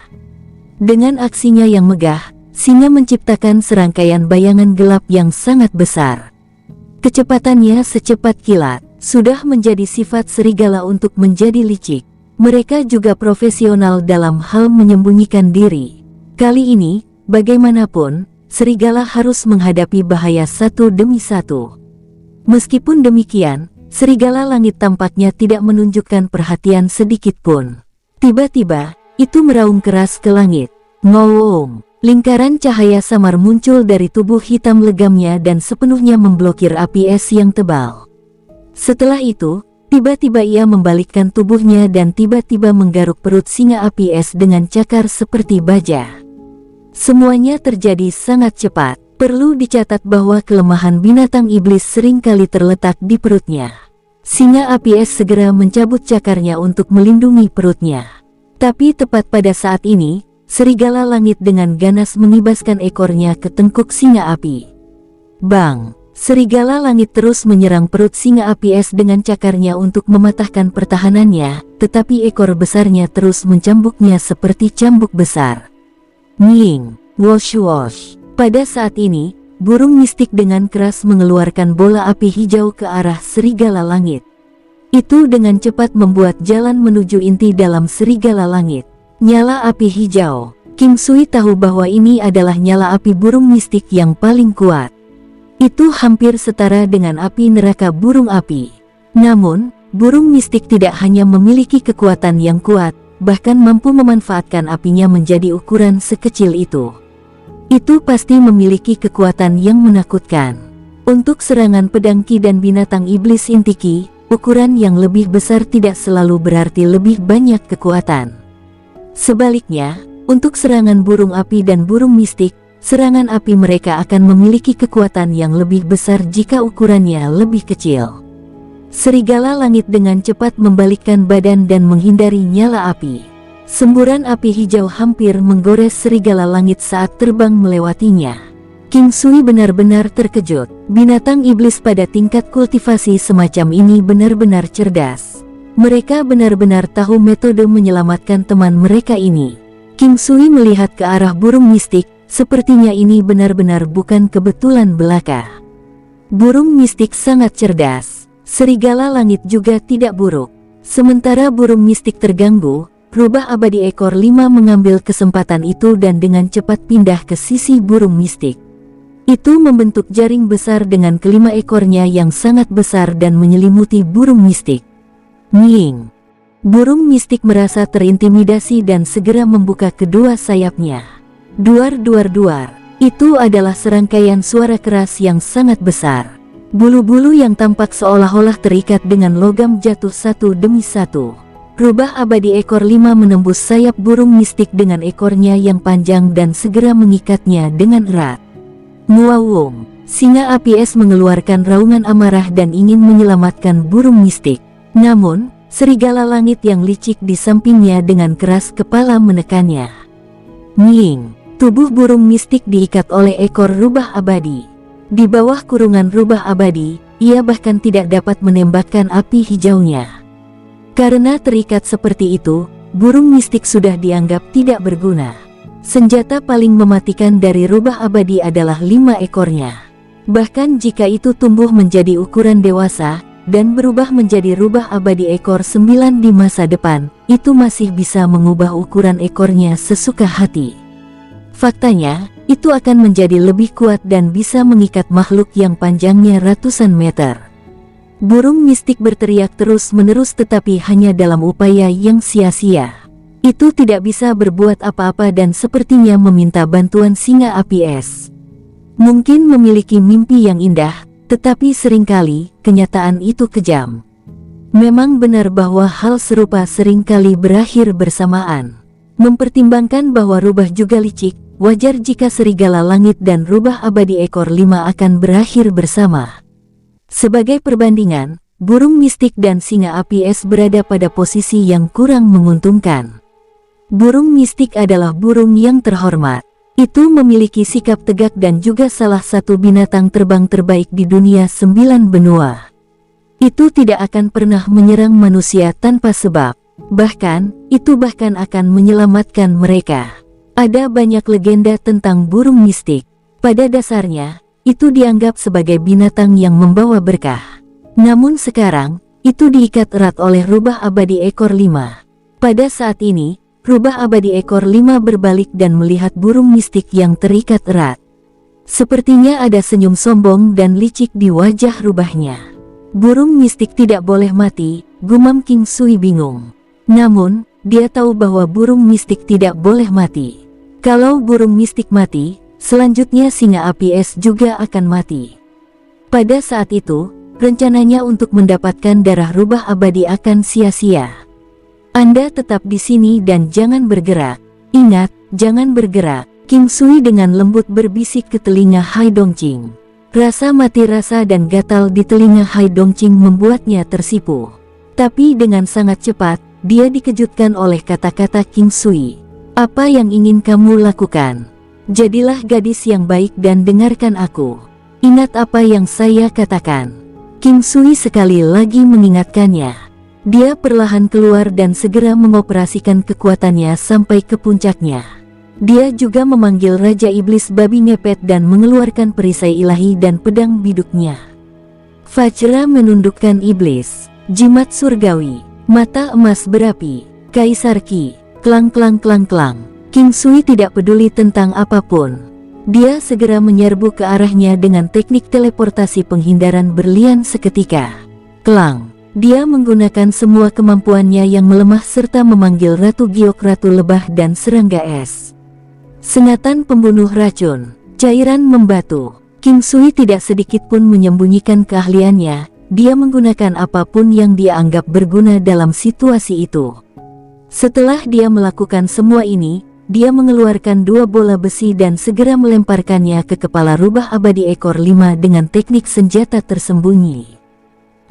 Dengan aksinya yang megah, singa menciptakan serangkaian bayangan gelap yang sangat besar. Kecepatannya secepat kilat, sudah menjadi sifat serigala untuk menjadi licik. Mereka juga profesional dalam hal menyembunyikan diri. Kali ini, bagaimanapun, serigala harus menghadapi bahaya satu demi satu. Meskipun demikian, serigala langit tampaknya tidak menunjukkan perhatian sedikit pun. Tiba-tiba, itu meraung keras ke langit. Ngowong! Lingkaran cahaya samar muncul dari tubuh hitam legamnya dan sepenuhnya memblokir api es yang tebal. Setelah itu, tiba-tiba ia membalikkan tubuhnya dan tiba-tiba menggaruk perut singa api es dengan cakar seperti baja. Semuanya terjadi sangat cepat. Perlu dicatat bahwa kelemahan binatang iblis seringkali terletak di perutnya. Singa api es segera mencabut cakarnya untuk melindungi perutnya. Tapi tepat pada saat ini, serigala langit dengan ganas mengibaskan ekornya ke tengkuk singa api. Bang! Serigala langit terus menyerang perut singa api es dengan cakarnya untuk mematahkan pertahanannya, tetapi ekor besarnya terus mencambuknya seperti cambuk besar. Nying! Wosh wosh! Pada saat ini, burung mistik dengan keras mengeluarkan bola api hijau ke arah serigala langit. Itu dengan cepat membuat jalan menuju inti dalam serigala langit. Nyala api hijau. King Sui tahu bahwa ini adalah nyala api burung mistik yang paling kuat. Itu hampir setara dengan api neraka burung api. Namun, burung mistik tidak hanya memiliki kekuatan yang kuat, bahkan mampu memanfaatkan apinya menjadi ukuran sekecil itu. Itu pasti memiliki kekuatan yang menakutkan. Untuk serangan pedang Ki dan binatang iblis inti Ki, ukuran yang lebih besar tidak selalu berarti lebih banyak kekuatan. Sebaliknya, untuk serangan burung api dan burung mistik, serangan api mereka akan memiliki kekuatan yang lebih besar jika ukurannya lebih kecil. Serigala langit dengan cepat membalikkan badan dan menghindari nyala api. Semburan api hijau hampir menggores serigala langit saat terbang melewatinya. King Sui benar-benar terkejut. Binatang iblis pada tingkat kultivasi semacam ini benar-benar cerdas. Mereka benar-benar tahu metode menyelamatkan teman mereka ini. King Sui melihat ke arah burung mistik. Sepertinya ini benar-benar bukan kebetulan belaka. Burung mistik sangat cerdas. Serigala langit juga tidak buruk. Sementara burung mistik terganggu, rubah abadi ekor 5 mengambil kesempatan itu dan dengan cepat pindah ke sisi burung mistik. Itu membentuk jaring besar dengan kelima ekornya yang sangat besar dan menyelimuti burung mistik. Nying! Burung mistik merasa terintimidasi dan segera membuka kedua sayapnya. Duar duar duar. Itu adalah serangkaian suara keras yang sangat besar. Bulu-bulu yang tampak seolah-olah terikat dengan logam jatuh satu demi satu. Rubah abadi ekor 5 menembus sayap burung mistik dengan ekornya yang panjang dan segera mengikatnya dengan erat. Nguawung! Singa api es mengeluarkan raungan amarah dan ingin menyelamatkan burung mistik. Namun, serigala langit yang licik di sampingnya dengan keras kepala menekannya. Nying! Tubuh burung mistik diikat oleh ekor rubah abadi. Di bawah kurungan rubah abadi, ia bahkan tidak dapat menembakkan api hijaunya. Karena terikat seperti itu, burung mistik sudah dianggap tidak berguna. Senjata paling mematikan dari rubah abadi adalah 5 ekornya. Bahkan jika itu tumbuh menjadi ukuran dewasa, dan berubah menjadi rubah abadi ekor 9 di masa depan, itu masih bisa mengubah ukuran ekornya sesuka hati. Faktanya, itu akan menjadi lebih kuat dan bisa mengikat makhluk yang panjangnya ratusan meter. Burung mistik berteriak terus-menerus tetapi hanya dalam upaya yang sia-sia. Itu tidak bisa berbuat apa-apa dan sepertinya meminta bantuan singa api es. Mungkin memiliki mimpi yang indah, tetapi seringkali kenyataan itu kejam. Memang benar bahwa hal serupa seringkali berakhir bersamaan. Mempertimbangkan bahwa rubah juga licik, wajar jika serigala langit dan rubah abadi ekor 5 akan berakhir bersama. Sebagai perbandingan, burung mistik dan singa api es berada pada posisi yang kurang menguntungkan. Burung mistik adalah burung yang terhormat. Itu memiliki sikap tegak dan juga salah satu binatang terbang terbaik di dunia 9 benua. Itu tidak akan pernah menyerang manusia tanpa sebab. Bahkan, itu bahkan akan menyelamatkan mereka. Ada banyak legenda tentang burung mistik. Pada dasarnya, itu dianggap sebagai binatang yang membawa berkah. Namun sekarang, itu diikat erat oleh rubah abadi ekor 5. Pada saat ini, rubah abadi ekor 5 berbalik dan melihat burung mistik yang terikat erat. Sepertinya ada senyum sombong dan licik di wajah rubahnya. Burung mistik tidak boleh mati, gumam King Sui bingung. Namun, dia tahu bahwa burung mistik tidak boleh mati. Kalau burung mistik mati, selanjutnya singa api es juga akan mati. Pada saat itu, rencananya untuk mendapatkan darah rubah abadi akan sia-sia. Anda tetap di sini dan jangan bergerak. Ingat, jangan bergerak. King Sui dengan lembut berbisik ke telinga Hai Dongqing. Rasa mati rasa dan gatal di telinga Hai Dongqing membuatnya tersipu. Tapi dengan sangat cepat, dia dikejutkan oleh kata-kata King Sui. Apa yang ingin kamu lakukan? Jadilah gadis yang baik dan dengarkan aku. Ingat apa yang saya katakan. King Sui sekali lagi mengingatkannya. Dia perlahan keluar dan segera mengoperasikan kekuatannya sampai ke puncaknya. Dia juga memanggil Raja Iblis Babi Ngepet dan mengeluarkan perisai ilahi dan pedang biduknya. Vajra menundukkan iblis, jimat surgawi, mata emas berapi, Kaisar Ki, klang klang klang klang. King Sui tidak peduli tentang apapun. Dia segera menyerbu ke arahnya dengan teknik teleportasi penghindaran berlian seketika. Klang. Dia menggunakan semua kemampuannya yang melemah serta memanggil Ratu Giok, Ratu Lebah dan serangga es. Sengatan pembunuh racun, cairan membatu. King Sui tidak sedikit pun menyembunyikan keahliannya. Dia menggunakan apapun yang dia anggap berguna dalam situasi itu. Setelah dia melakukan semua ini, dia mengeluarkan 2 bola besi dan segera melemparkannya ke kepala rubah abadi ekor 5 dengan teknik senjata tersembunyi.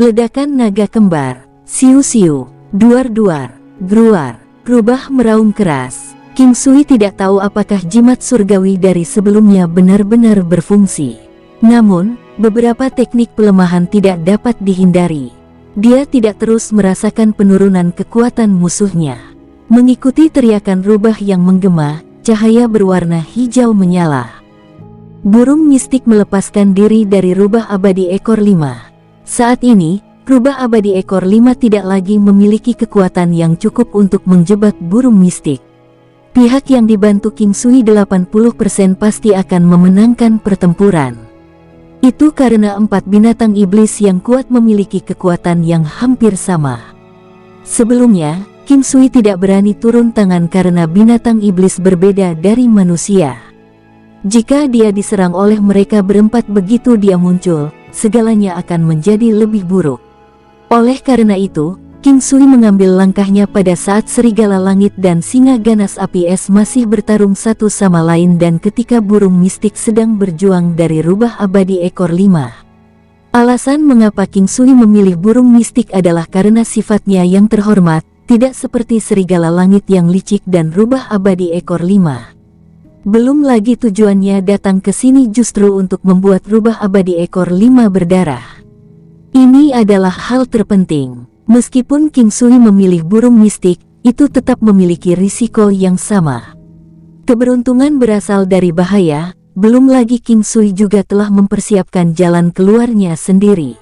Ledakan naga kembar, siu-siu, duar-duar, gruar, rubah meraung keras. King Sui tidak tahu apakah jimat surgawi dari sebelumnya benar-benar berfungsi. Namun, beberapa teknik pelemahan tidak dapat dihindari. Dia tidak terus merasakan penurunan kekuatan musuhnya. Mengikuti teriakan rubah yang menggema, cahaya berwarna hijau menyala. Burung mistik melepaskan diri dari rubah abadi ekor 5. Saat ini, rubah abadi ekor 5 tidak lagi memiliki kekuatan yang cukup untuk menjebak burung mistik. Pihak yang dibantu King Sui 80% pasti akan memenangkan pertempuran. Itu karena 4 binatang iblis yang kuat memiliki kekuatan yang hampir sama. Sebelumnya, King Sui tidak berani turun tangan karena binatang iblis berbeda dari manusia. Jika dia diserang oleh mereka berempat begitu dia muncul, segalanya akan menjadi lebih buruk. Oleh karena itu, King Sui mengambil langkahnya pada saat serigala langit dan singa ganas api es masih bertarung satu sama lain dan ketika burung mistik sedang berjuang dari rubah abadi ekor 5. Alasan mengapa King Sui memilih burung mistik adalah karena sifatnya yang terhormat, tidak seperti serigala langit yang licik dan rubah abadi ekor 5. Belum lagi tujuannya datang ke sini justru untuk membuat rubah abadi ekor 5 berdarah. Ini adalah hal terpenting. Meskipun King Sui memilih burung mistik, itu tetap memiliki risiko yang sama. Keberuntungan berasal dari bahaya, belum lagi King Sui juga telah mempersiapkan jalan keluarnya sendiri.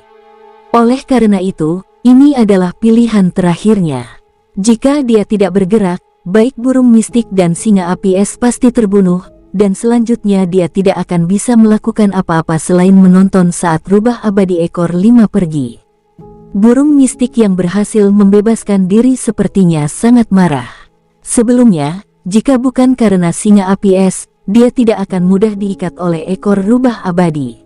Oleh karena itu, ini adalah pilihan terakhirnya. Jika dia tidak bergerak, baik burung mistik dan singa api es pasti terbunuh, dan selanjutnya dia tidak akan bisa melakukan apa-apa selain menonton saat rubah abadi ekor 5 pergi. Burung mistik yang berhasil membebaskan diri sepertinya sangat marah. Sebelumnya, jika bukan karena singa api es, dia tidak akan mudah diikat oleh ekor rubah abadi.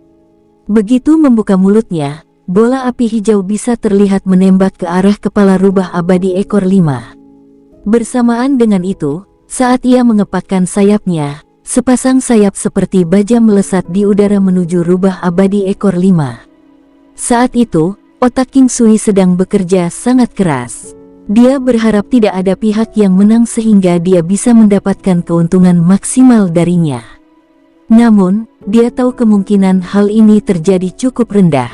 Begitu membuka mulutnya, bola api hijau bisa terlihat menembak ke arah kepala rubah abadi ekor 5. Bersamaan dengan itu, saat ia mengepakkan sayapnya, sepasang sayap seperti baja melesat di udara menuju rubah abadi ekor 5. Saat itu, otak King Sui sedang bekerja sangat keras. Dia berharap tidak ada pihak yang menang sehingga dia bisa mendapatkan keuntungan maksimal darinya. Namun, dia tahu kemungkinan hal ini terjadi cukup rendah.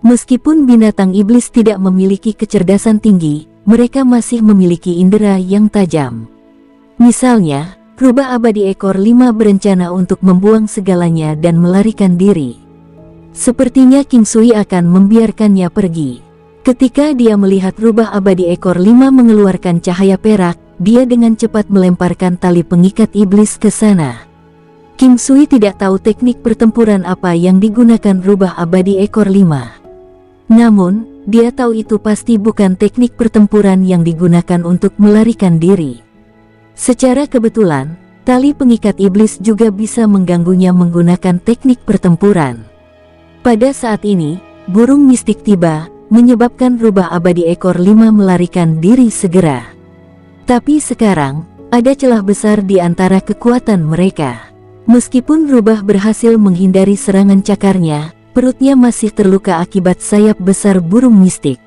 Meskipun binatang iblis tidak memiliki kecerdasan tinggi, mereka masih memiliki indera yang tajam. Misalnya, rubah abadi ekor 5 berencana untuk membuang segalanya dan melarikan diri. Sepertinya King Sui akan membiarkannya pergi. Ketika dia melihat rubah abadi ekor 5 mengeluarkan cahaya perak, dia dengan cepat melemparkan tali pengikat iblis ke sana. King Sui tidak tahu teknik pertempuran apa yang digunakan rubah abadi ekor 5. Namun, dia tahu itu pasti bukan teknik pertempuran yang digunakan untuk melarikan diri. Secara kebetulan, tali pengikat iblis juga bisa mengganggunya menggunakan teknik pertempuran. Pada saat ini, burung mistik tiba, menyebabkan rubah abadi ekor 5 melarikan diri segera. Tapi sekarang, ada celah besar di antara kekuatan mereka. Meskipun rubah berhasil menghindari serangan cakarnya, Perutnya masih terluka akibat sayap besar burung mistik.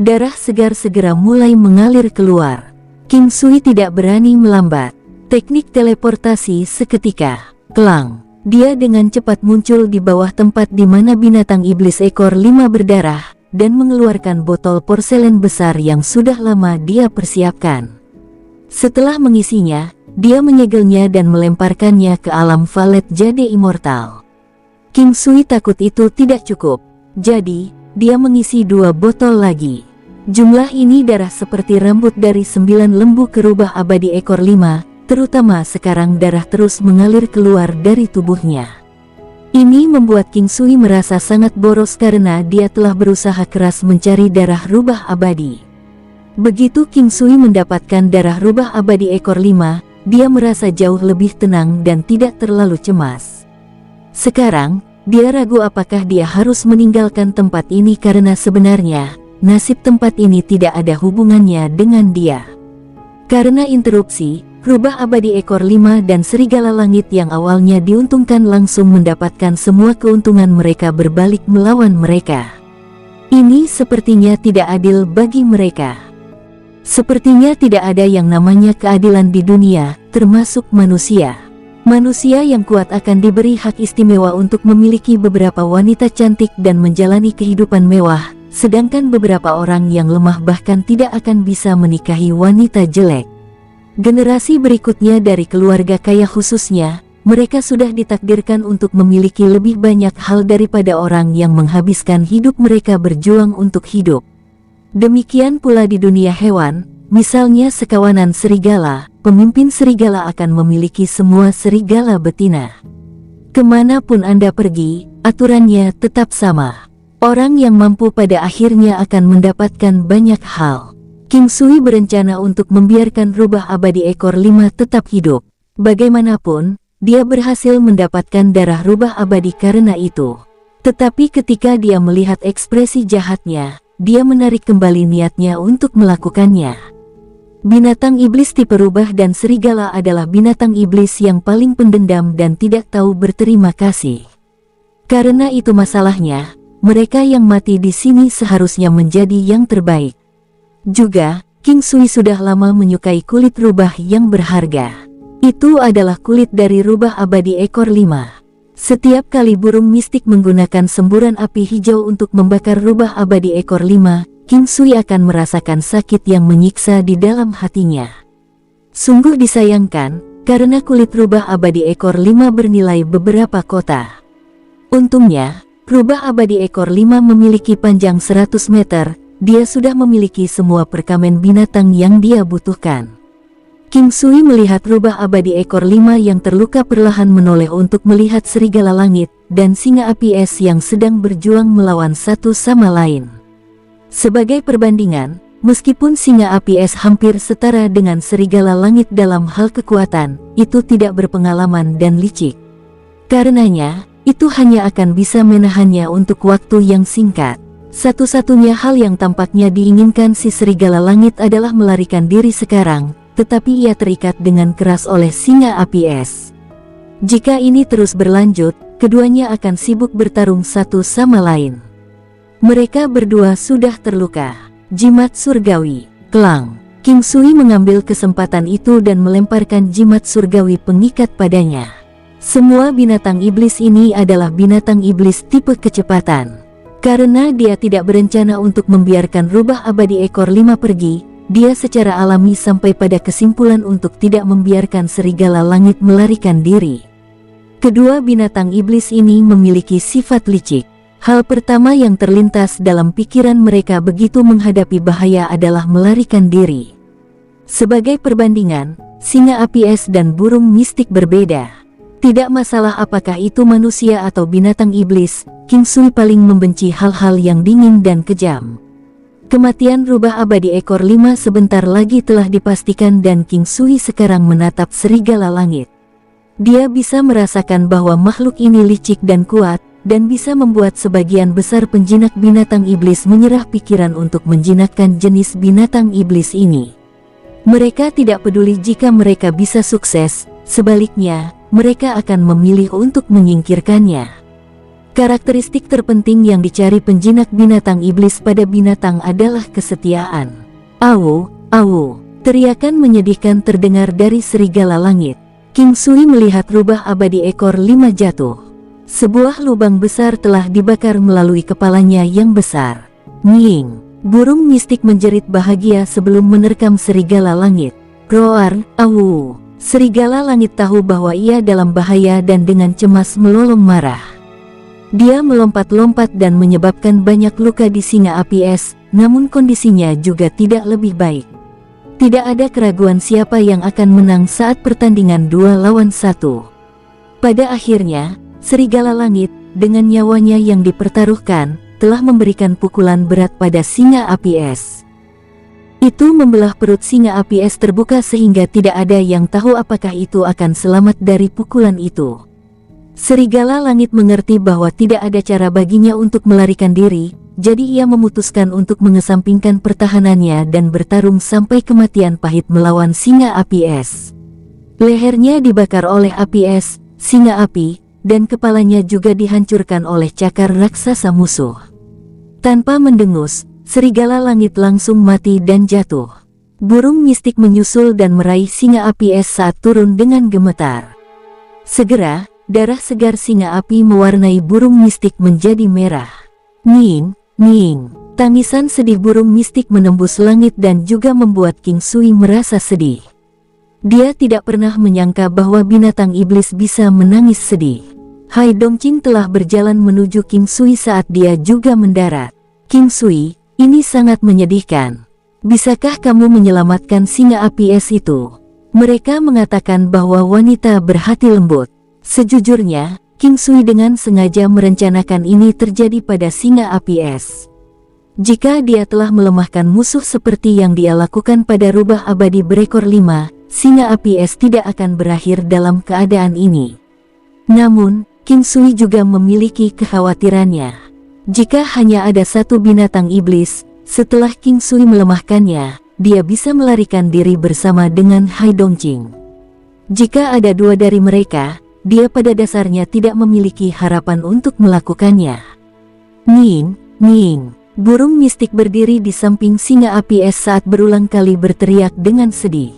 Darah segar segera mulai mengalir keluar. King Sui tidak berani melambat. Teknik teleportasi seketika. Kelang. Dia dengan cepat muncul di bawah tempat di mana binatang iblis ekor 5 berdarah, dan mengeluarkan botol porselen besar yang sudah lama dia persiapkan. Setelah mengisinya, dia menyegelnya dan melemparkannya ke alam valet jade immortal. King Sui takut itu tidak cukup, jadi dia mengisi 2 botol lagi. Jumlah ini darah seperti rambut dari 9 lembu kerubah abadi ekor 5, terutama sekarang darah terus mengalir keluar dari tubuhnya. Ini membuat King Sui merasa sangat boros karena dia telah berusaha keras mencari darah rubah abadi. Begitu King Sui mendapatkan darah rubah abadi ekor 5, dia merasa jauh lebih tenang dan tidak terlalu cemas. Sekarang, dia ragu apakah dia harus meninggalkan tempat ini karena sebenarnya, nasib tempat ini tidak ada hubungannya dengan dia. Karena interupsi, rubah abadi ekor 5 dan serigala langit yang awalnya diuntungkan langsung mendapatkan semua keuntungan mereka berbalik melawan mereka. Ini sepertinya tidak adil bagi mereka. Sepertinya tidak ada yang namanya keadilan di dunia, termasuk manusia. Manusia yang kuat akan diberi hak istimewa untuk memiliki beberapa wanita cantik dan menjalani kehidupan mewah, sedangkan beberapa orang yang lemah bahkan tidak akan bisa menikahi wanita jelek. Generasi berikutnya dari keluarga kaya khususnya, mereka sudah ditakdirkan untuk memiliki lebih banyak hal daripada orang yang menghabiskan hidup mereka berjuang untuk hidup. Demikian pula di dunia hewan, misalnya sekawanan serigala. Pemimpin serigala akan memiliki semua serigala betina. Kemanapun Anda pergi, aturannya tetap sama. Orang yang mampu pada akhirnya akan mendapatkan banyak hal. King Sui berencana untuk membiarkan rubah abadi ekor 5 tetap hidup. Bagaimanapun, dia berhasil mendapatkan darah rubah abadi karena itu. Tetapi ketika dia melihat ekspresi jahatnya, dia menarik kembali niatnya untuk melakukannya. Binatang iblis tipe rubah dan serigala adalah binatang iblis yang paling pendendam dan tidak tahu berterima kasih. Karena itu masalahnya, mereka yang mati di sini seharusnya menjadi yang terbaik. Juga, King Sui sudah lama menyukai kulit rubah yang berharga. Itu adalah kulit dari rubah abadi ekor 5. Setiap kali burung mistik menggunakan semburan api hijau untuk membakar rubah abadi ekor 5, King Sui akan merasakan sakit yang menyiksa di dalam hatinya. Sungguh disayangkan, karena kulit rubah abadi ekor 5 bernilai beberapa kota. Untungnya, rubah abadi ekor 5 memiliki panjang 100 meter, dia sudah memiliki semua perkamen binatang yang dia butuhkan. King Sui melihat rubah abadi ekor 5 yang terluka perlahan menoleh untuk melihat serigala langit, dan singa api es yang sedang berjuang melawan satu sama lain. Sebagai perbandingan, meskipun singa api es hampir setara dengan serigala langit dalam hal kekuatan, itu tidak berpengalaman dan licik. Karenanya, itu hanya akan bisa menahannya untuk waktu yang singkat. Satu-satunya hal yang tampaknya diinginkan si serigala langit adalah melarikan diri sekarang, tetapi ia terikat dengan keras oleh singa api es. Jika ini terus berlanjut, keduanya akan sibuk bertarung satu sama lain. Mereka berdua sudah terluka. Jimat surgawi. Kelang. King Sui mengambil kesempatan itu dan melemparkan jimat surgawi pengikat padanya. Semua binatang iblis ini adalah binatang iblis tipe kecepatan. Karena dia tidak berencana untuk membiarkan rubah abadi ekor 5 pergi, dia secara alami sampai pada kesimpulan untuk tidak membiarkan serigala langit melarikan diri. Kedua binatang iblis ini memiliki sifat licik. Hal pertama yang terlintas dalam pikiran mereka begitu menghadapi bahaya adalah melarikan diri. Sebagai perbandingan, singa api es dan burung mistik berbeda. Tidak masalah apakah itu manusia atau binatang iblis, King Sui paling membenci hal-hal yang dingin dan kejam. Kematian rubah abadi ekor 5 sebentar lagi telah dipastikan dan King Sui sekarang menatap serigala langit. Dia bisa merasakan bahwa makhluk ini licik dan kuat, dan bisa membuat sebagian besar penjinak binatang iblis menyerah pikiran untuk menjinakkan jenis binatang iblis ini. Mereka tidak peduli jika mereka bisa sukses, sebaliknya, mereka akan memilih untuk menyingkirkannya. Karakteristik terpenting yang dicari penjinak binatang iblis pada binatang adalah kesetiaan. Awu, awu, teriakan menyedihkan terdengar dari serigala langit. King Sui melihat rubah abadi ekor 5 jatuh. Sebuah lubang besar telah dibakar melalui kepalanya yang besar. Nying, burung mistik menjerit bahagia sebelum menerkam serigala langit. Roar, awu. Serigala langit tahu bahwa ia dalam bahaya dan dengan cemas melolong marah. Dia melompat-lompat dan menyebabkan banyak luka di singa api es, namun kondisinya juga tidak lebih baik. Tidak ada keraguan siapa yang akan menang saat pertandingan 2 lawan 1. Pada akhirnya, serigala langit, dengan nyawanya yang dipertaruhkan, telah memberikan pukulan berat pada singa api es. Itu membelah perut singa api es terbuka sehingga tidak ada yang tahu apakah itu akan selamat dari pukulan itu. Serigala langit mengerti bahwa tidak ada cara baginya untuk melarikan diri, jadi ia memutuskan untuk mengesampingkan pertahanannya dan bertarung sampai kematian pahit melawan singa api es. Lehernya dibakar oleh api es, singa api, dan kepalanya juga dihancurkan oleh cakar raksasa musuh. Tanpa mendengus, serigala langit langsung mati dan jatuh. Burung mistik menyusul dan meraih singa api es saat turun dengan gemetar. Segera, darah segar singa api mewarnai burung mistik menjadi merah. Nying, nying, tangisan sedih burung mistik menembus langit dan juga membuat King Sui merasa sedih. Dia tidak pernah menyangka bahwa binatang iblis bisa menangis sedih. Hai Dongqing telah berjalan menuju King Sui saat dia juga mendarat. King Sui, ini sangat menyedihkan. Bisakah kamu menyelamatkan singa api es itu? Mereka mengatakan bahwa wanita berhati lembut. Sejujurnya, King Sui dengan sengaja merencanakan ini terjadi pada singa api es. Jika dia telah melemahkan musuh seperti yang dia lakukan pada rubah abadi berekor 5, singa api es tidak akan berakhir dalam keadaan ini. Namun, King Sui juga memiliki kekhawatirannya. Jika hanya ada satu binatang iblis, setelah King Sui melemahkannya, dia bisa melarikan diri bersama dengan Hai Dongqing. Jika ada 2 dari mereka, dia pada dasarnya tidak memiliki harapan untuk melakukannya. Nying, nying, burung mistik berdiri di samping singa api es saat berulang kali berteriak dengan sedih.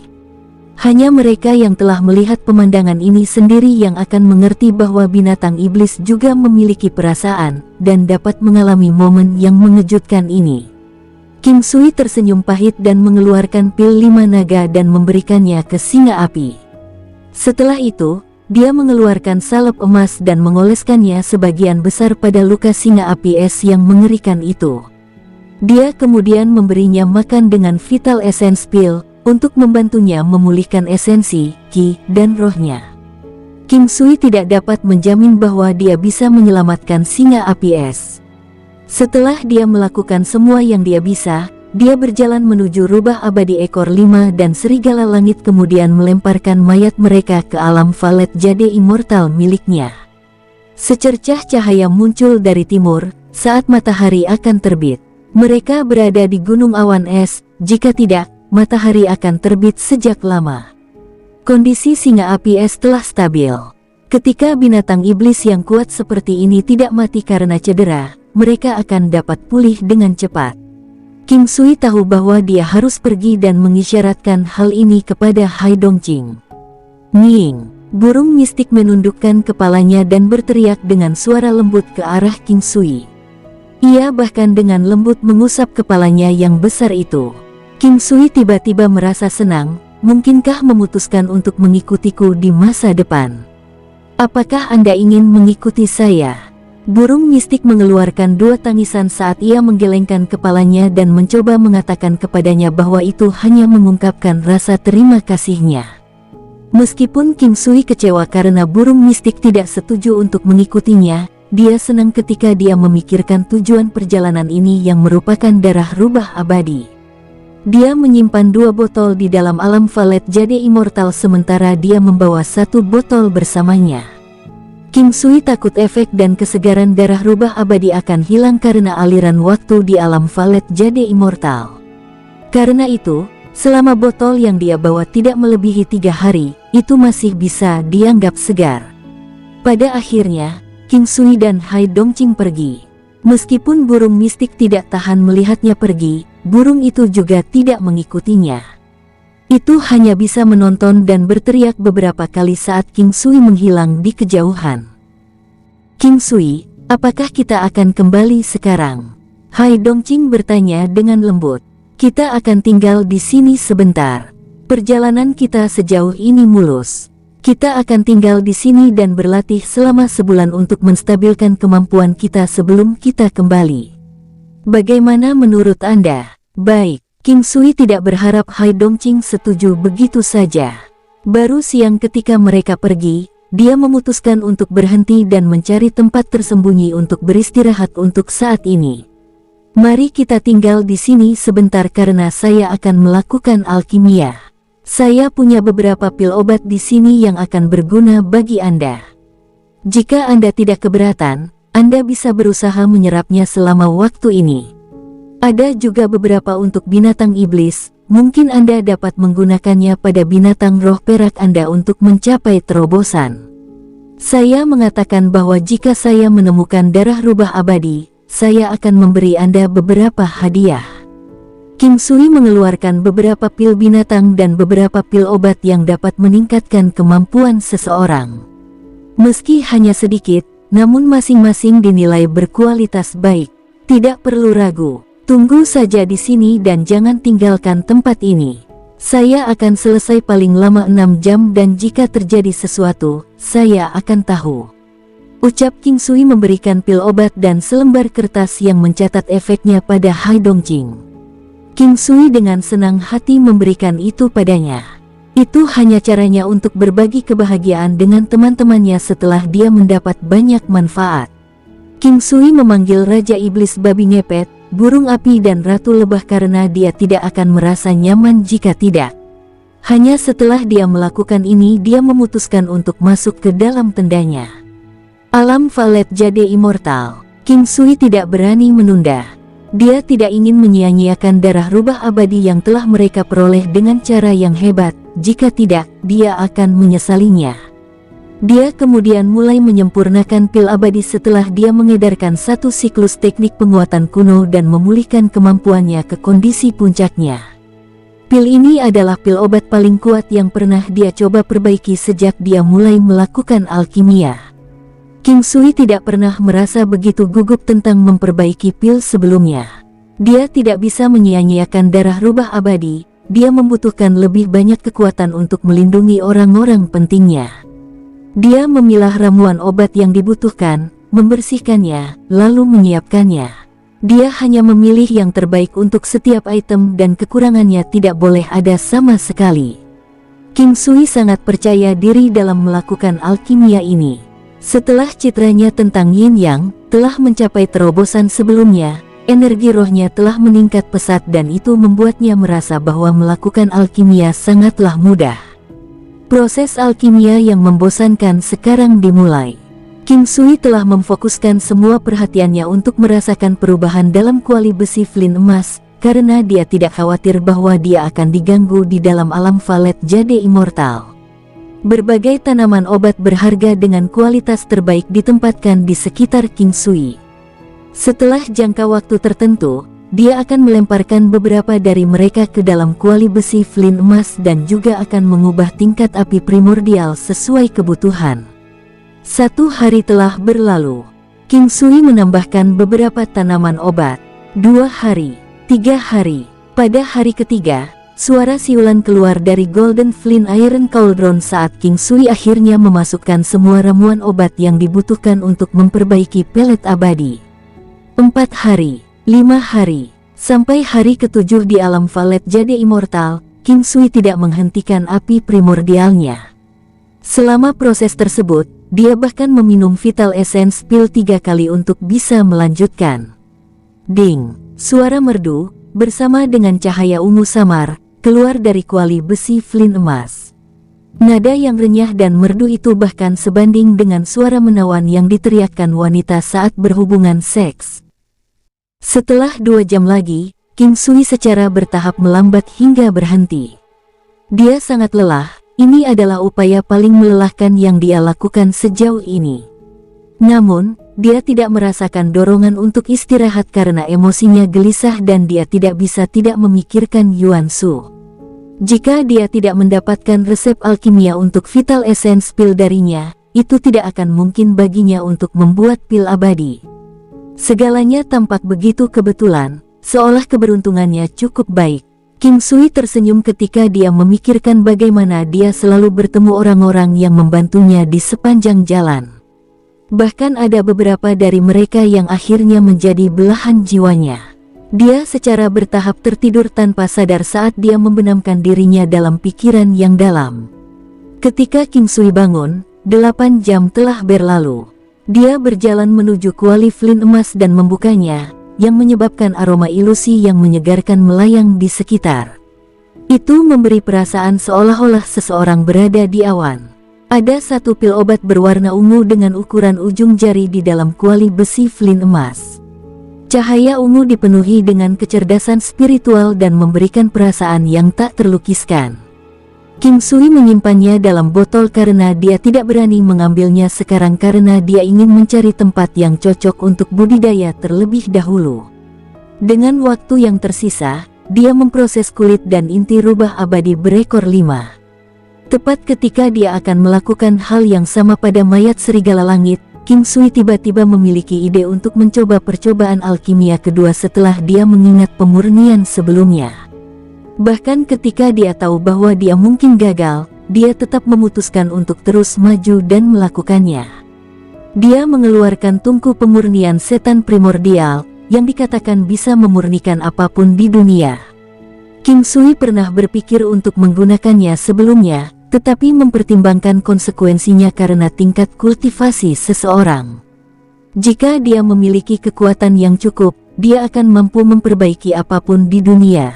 Hanya mereka yang telah melihat pemandangan ini sendiri yang akan mengerti bahwa binatang iblis juga memiliki perasaan dan dapat mengalami momen yang mengejutkan ini. King Sui tersenyum pahit dan mengeluarkan pil 5 naga dan memberikannya ke singa api. Setelah itu, dia mengeluarkan salep emas dan mengoleskannya sebagian besar pada luka singa api es yang mengerikan itu. Dia kemudian memberinya makan dengan vital essence pill untuk membantunya memulihkan esensi, ki, dan rohnya. King Sui tidak dapat menjamin bahwa dia bisa menyelamatkan singa api es. Setelah dia melakukan semua yang dia bisa, dia berjalan menuju rubah abadi ekor 5 dan serigala langit kemudian melemparkan mayat mereka ke alam valet jade immortal miliknya. Secercah cahaya muncul dari timur saat matahari akan terbit. Mereka berada di gunung awan es, jika tidak, matahari akan terbit sejak lama. Kondisi singa api es telah stabil. Ketika binatang iblis yang kuat seperti ini tidak mati karena cedera, mereka akan dapat pulih dengan cepat. King Sui tahu bahwa dia harus pergi dan mengisyaratkan hal ini kepada Hai Dongqing. Nying, burung mistik menundukkan kepalanya dan berteriak dengan suara lembut ke arah King Sui. Ia bahkan dengan lembut mengusap kepalanya yang besar itu. King Sui tiba-tiba merasa senang, mungkinkah memutuskan untuk mengikutiku di masa depan? Apakah Anda ingin mengikuti saya? Burung mistik mengeluarkan 2 tangisan saat ia menggelengkan kepalanya dan mencoba mengatakan kepadanya bahwa itu hanya mengungkapkan rasa terima kasihnya. Meskipun King Sui kecewa karena burung mistik tidak setuju untuk mengikutinya, dia senang ketika dia memikirkan tujuan perjalanan ini yang merupakan darah rubah abadi. Dia menyimpan 2 botol di dalam alam valet jade immortal sementara dia membawa 1 botol bersamanya. King Sui takut efek dan kesegaran darah rubah abadi akan hilang karena aliran waktu di alam valet jade immortal. Karena itu, selama botol yang dia bawa tidak melebihi 3 hari, itu masih bisa dianggap segar. Pada akhirnya, King Sui dan Hai Dongqing pergi. Meskipun burung mistik tidak tahan melihatnya pergi, burung itu juga tidak mengikutinya. Itu hanya bisa menonton dan berteriak beberapa kali saat King Sui menghilang di kejauhan. King Sui, apakah kita akan kembali sekarang? Hai Dongqing bertanya dengan lembut. Kita akan tinggal di sini sebentar. Perjalanan kita sejauh ini mulus. Kita akan tinggal di sini dan berlatih selama sebulan untuk menstabilkan kemampuan kita sebelum kita kembali. Bagaimana menurut Anda? Baik, King Sui tidak berharap Hai Dongqing setuju begitu saja. Baru siang ketika mereka pergi, dia memutuskan untuk berhenti dan mencari tempat tersembunyi untuk beristirahat untuk saat ini. Mari kita tinggal di sini sebentar karena saya akan melakukan alkimia. Saya punya beberapa pil obat di sini yang akan berguna bagi Anda. Jika Anda tidak keberatan, Anda bisa berusaha menyerapnya selama waktu ini. Ada juga beberapa untuk binatang iblis, mungkin Anda dapat menggunakannya pada binatang roh perak Anda untuk mencapai terobosan. Saya mengatakan bahwa jika saya menemukan darah rubah abadi, saya akan memberi Anda beberapa hadiah. King Sui mengeluarkan beberapa pil binatang dan beberapa pil obat yang dapat meningkatkan kemampuan seseorang. Meski hanya sedikit, namun masing-masing dinilai berkualitas baik. Tidak perlu ragu, tunggu saja di sini dan jangan tinggalkan tempat ini. Saya akan selesai paling lama 6 jam dan jika terjadi sesuatu, saya akan tahu. Ucap King Sui memberikan pil obat dan selembar kertas yang mencatat efeknya pada Hai Dongqing. King Sui dengan senang hati memberikan itu padanya. Itu hanya caranya untuk berbagi kebahagiaan dengan teman-temannya setelah dia mendapat banyak manfaat. King Sui memanggil Raja Iblis Babi Ngepet, Burung Api dan Ratu Lebah karena dia tidak akan merasa nyaman jika tidak. Hanya setelah dia melakukan ini dia memutuskan untuk masuk ke dalam tendanya. Alam Valet Jade Immortal. King Sui tidak berani menunda. Dia tidak ingin menyia-nyiakan darah rubah abadi yang telah mereka peroleh dengan cara yang hebat, jika tidak, dia akan menyesalinya. Dia kemudian mulai menyempurnakan pil abadi setelah dia mengedarkan satu siklus teknik penguatan kuno dan memulihkan kemampuannya ke kondisi puncaknya. Pil ini adalah pil obat paling kuat yang pernah dia coba perbaiki sejak dia mulai melakukan alkimia. King Sui tidak pernah merasa begitu gugup tentang memperbaiki pil sebelumnya. Dia tidak bisa menyia-nyiakan darah rubah abadi, dia membutuhkan lebih banyak kekuatan untuk melindungi orang-orang pentingnya. Dia memilah ramuan obat yang dibutuhkan, membersihkannya, lalu menyiapkannya. Dia hanya memilih yang terbaik untuk setiap item dan kekurangannya tidak boleh ada sama sekali. King Sui sangat percaya diri dalam melakukan alkimia ini. Setelah citranya tentang Yin Yang telah mencapai terobosan sebelumnya, energi rohnya telah meningkat pesat dan itu membuatnya merasa bahwa melakukan alkimia sangatlah mudah. Proses alkimia yang membosankan sekarang dimulai. King Sui telah memfokuskan semua perhatiannya untuk merasakan perubahan dalam kuali besi flint emas, karena dia tidak khawatir bahwa dia akan diganggu di dalam alam Valet Jade Immortal. Berbagai tanaman obat berharga dengan kualitas terbaik ditempatkan di sekitar King Sui. Setelah jangka waktu tertentu, dia akan melemparkan beberapa dari mereka ke dalam kuali besi flint emas dan juga akan mengubah tingkat api primordial sesuai kebutuhan. 1 hari telah berlalu. King Sui menambahkan beberapa tanaman obat. 2 hari, 3 hari. Pada hari ketiga, suara siulan keluar dari Golden Flint Iron Cauldron saat King Sui akhirnya memasukkan semua ramuan obat yang dibutuhkan untuk memperbaiki pelet abadi. 4 hari, 5 hari, sampai hari ke-7 di alam Valet Jade Immortal, King Sui tidak menghentikan api primordialnya. Selama proses tersebut, dia bahkan meminum Vital Essence pil 3 kali untuk bisa melanjutkan. Ding, suara merdu, bersama dengan cahaya ungu samar, keluar dari kuali besi flint emas. Nada yang renyah dan merdu itu bahkan sebanding dengan suara menawan yang diteriakkan wanita saat berhubungan seks. Setelah 2 jam lagi, King Sui secara bertahap melambat hingga berhenti. Dia sangat lelah, ini adalah upaya paling melelahkan yang dia lakukan sejauh ini. Namun, dia tidak merasakan dorongan untuk istirahat karena emosinya gelisah dan dia tidak bisa tidak memikirkan Yuan Shu. Jika dia tidak mendapatkan resep alkimia untuk Vital Essence pil darinya, itu tidak akan mungkin baginya untuk membuat pil abadi. Segalanya tampak begitu kebetulan, seolah keberuntungannya cukup baik. King Sui tersenyum ketika dia memikirkan bagaimana dia selalu bertemu orang-orang yang membantunya di sepanjang jalan. Bahkan ada beberapa dari mereka yang akhirnya menjadi belahan jiwanya. Dia secara bertahap tertidur tanpa sadar saat dia membenamkan dirinya dalam pikiran yang dalam. Ketika King Sui bangun, 8 jam telah berlalu. Dia berjalan menuju kuali flint emas dan membukanya, yang menyebabkan aroma ilusi yang menyegarkan melayang di sekitar. Itu memberi perasaan seolah-olah seseorang berada di awan. Ada satu pil obat berwarna ungu dengan ukuran ujung jari di dalam kuali besi flint emas. Cahaya ungu dipenuhi dengan kecerdasan spiritual dan memberikan perasaan yang tak terlukiskan. King Sui menyimpannya dalam botol karena dia tidak berani mengambilnya sekarang karena dia ingin mencari tempat yang cocok untuk budidaya terlebih dahulu. Dengan waktu yang tersisa, dia memproses kulit dan inti rubah abadi berekor 5. Tepat ketika dia akan melakukan hal yang sama pada mayat serigala langit, King Sui tiba-tiba memiliki ide untuk mencoba percobaan alkimia kedua setelah dia mengingat pemurnian sebelumnya. Bahkan ketika dia tahu bahwa dia mungkin gagal, dia tetap memutuskan untuk terus maju dan melakukannya. Dia mengeluarkan tungku pemurnian setan primordial, yang dikatakan bisa memurnikan apapun di dunia. King Sui pernah berpikir untuk menggunakannya sebelumnya, tetapi mempertimbangkan konsekuensinya karena tingkat kultivasi seseorang. Jika dia memiliki kekuatan yang cukup, dia akan mampu memperbaiki apapun di dunia.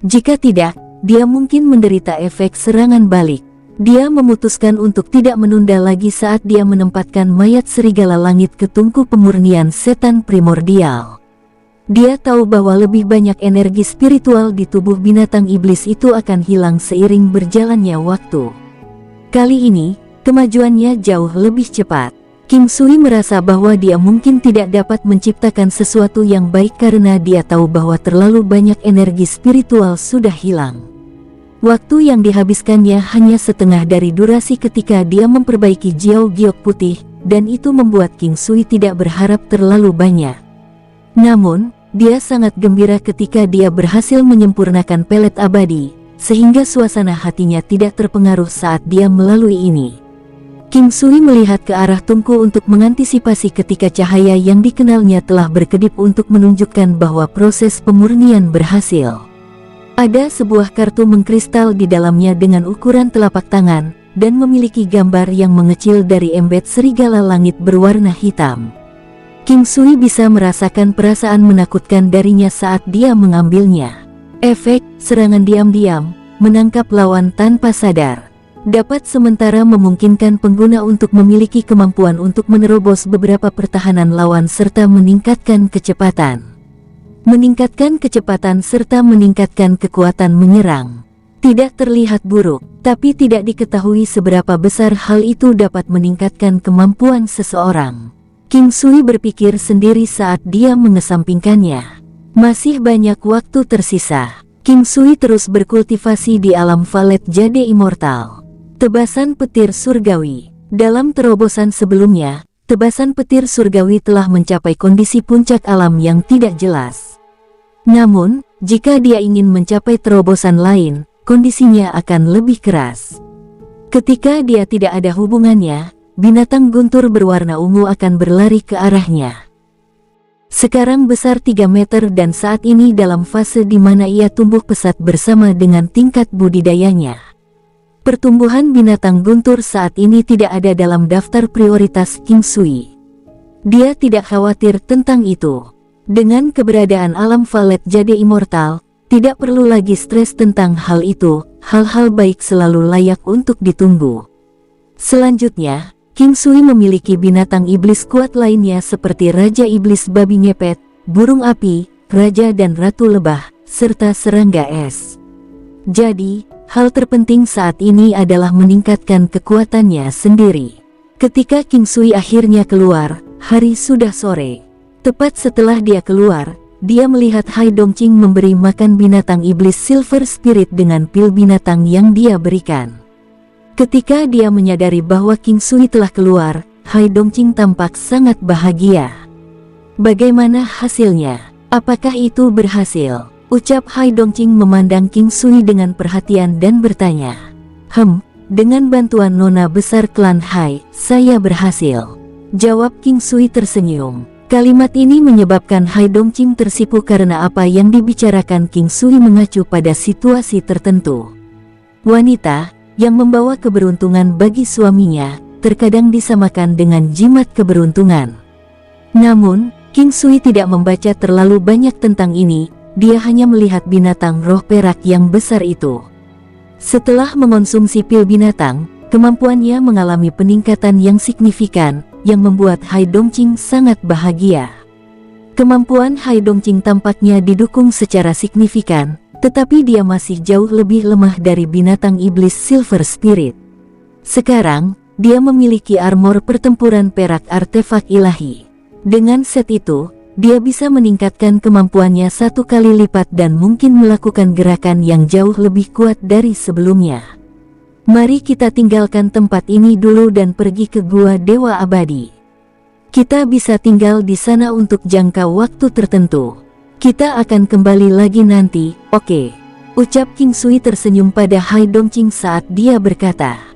Jika tidak, dia mungkin menderita efek serangan balik. Dia memutuskan untuk tidak menunda lagi saat dia menempatkan mayat serigala langit ke tungku pemurnian setan primordial. Dia tahu bahwa lebih banyak energi spiritual di tubuh binatang iblis itu akan hilang seiring berjalannya waktu. Kali ini, kemajuannya jauh lebih cepat. King Sui merasa bahwa dia mungkin tidak dapat menciptakan sesuatu yang baik karena dia tahu bahwa terlalu banyak energi spiritual sudah hilang. Waktu yang dihabiskannya hanya setengah dari durasi ketika dia memperbaiki Jiao Giok putih, dan itu membuat King Sui tidak berharap terlalu banyak. Namun, dia sangat gembira ketika dia berhasil menyempurnakan pelet abadi, sehingga suasana hatinya tidak terpengaruh saat dia melalui ini. King Sui melihat ke arah tungku untuk mengantisipasi ketika cahaya yang dikenalnya telah berkedip untuk menunjukkan bahwa proses pemurnian berhasil. Ada sebuah kartu mengkristal di dalamnya dengan ukuran telapak tangan, dan memiliki gambar yang mengecil dari embed serigala langit berwarna hitam. King Sui bisa merasakan perasaan menakutkan darinya saat dia mengambilnya. Efek serangan diam-diam, menangkap lawan tanpa sadar, dapat sementara memungkinkan pengguna untuk memiliki kemampuan untuk menerobos beberapa pertahanan lawan serta meningkatkan kecepatan. Meningkatkan kecepatan serta meningkatkan kekuatan menyerang. Tidak terlihat buruk, tapi tidak diketahui seberapa besar hal itu dapat meningkatkan kemampuan seseorang. King Sui berpikir sendiri saat dia mengesampingkannya. Masih banyak waktu tersisa. King Sui terus berkultivasi di alam Valet Jade Immortal. Tebasan petir surgawi. Dalam terobosan sebelumnya, tebasan petir surgawi telah mencapai kondisi puncak alam yang tidak jelas. Namun, jika dia ingin mencapai terobosan lain, kondisinya akan lebih keras. Ketika dia tidak ada hubungannya, binatang guntur berwarna ungu akan berlari ke arahnya. Sekarang besar 3 meter dan saat ini dalam fase di mana ia tumbuh pesat bersama dengan tingkat budidayanya. Pertumbuhan binatang guntur saat ini tidak ada dalam daftar prioritas King Sui. Dia tidak khawatir tentang itu. Dengan keberadaan alam Valet Jade Immortal, tidak perlu lagi stres tentang hal itu, hal-hal baik selalu layak untuk ditunggu. Selanjutnya, King Sui memiliki binatang iblis kuat lainnya seperti Raja Iblis Babi Ngepet, Burung Api, Raja dan Ratu Lebah, serta Serangga Es. Jadi, hal terpenting saat ini adalah meningkatkan kekuatannya sendiri. Ketika King Sui akhirnya keluar, hari sudah sore. Tepat setelah dia keluar, dia melihat Hai Dongqing memberi makan binatang iblis Silver Spirit dengan pil binatang yang dia berikan. Ketika dia menyadari bahwa King Sui telah keluar, Hai Dongqing tampak sangat bahagia. Bagaimana hasilnya? Apakah itu berhasil? Ucap Hai Dongqing memandang King Sui dengan perhatian dan bertanya. Dengan bantuan nona besar klan Hai, saya berhasil. Jawab King Sui tersenyum. Kalimat ini menyebabkan Hai Dongqing tersipu karena apa yang dibicarakan King Sui mengacu pada situasi tertentu. Wanita yang membawa keberuntungan bagi suaminya terkadang disamakan dengan jimat keberuntungan. Namun, King Sui tidak membaca terlalu banyak tentang ini, dia hanya melihat binatang roh perak yang besar itu. Setelah mengonsumsi pil binatang, kemampuannya mengalami peningkatan yang signifikan, yang membuat Hai Dongqing sangat bahagia. Kemampuan Hai Dongqing tampaknya didukung secara signifikan, tetapi dia masih jauh lebih lemah dari binatang iblis Silver Spirit. Sekarang, dia memiliki armor pertempuran perak artefak ilahi. Dengan set itu, dia bisa meningkatkan kemampuannya 1 kali lipat dan mungkin melakukan gerakan yang jauh lebih kuat dari sebelumnya. Mari kita tinggalkan tempat ini dulu dan pergi ke Gua Dewa Abadi. Kita bisa tinggal di sana untuk jangka waktu tertentu. Kita akan kembali lagi nanti, oke? Ucap King Sui tersenyum pada Hai Dongqing saat dia berkata.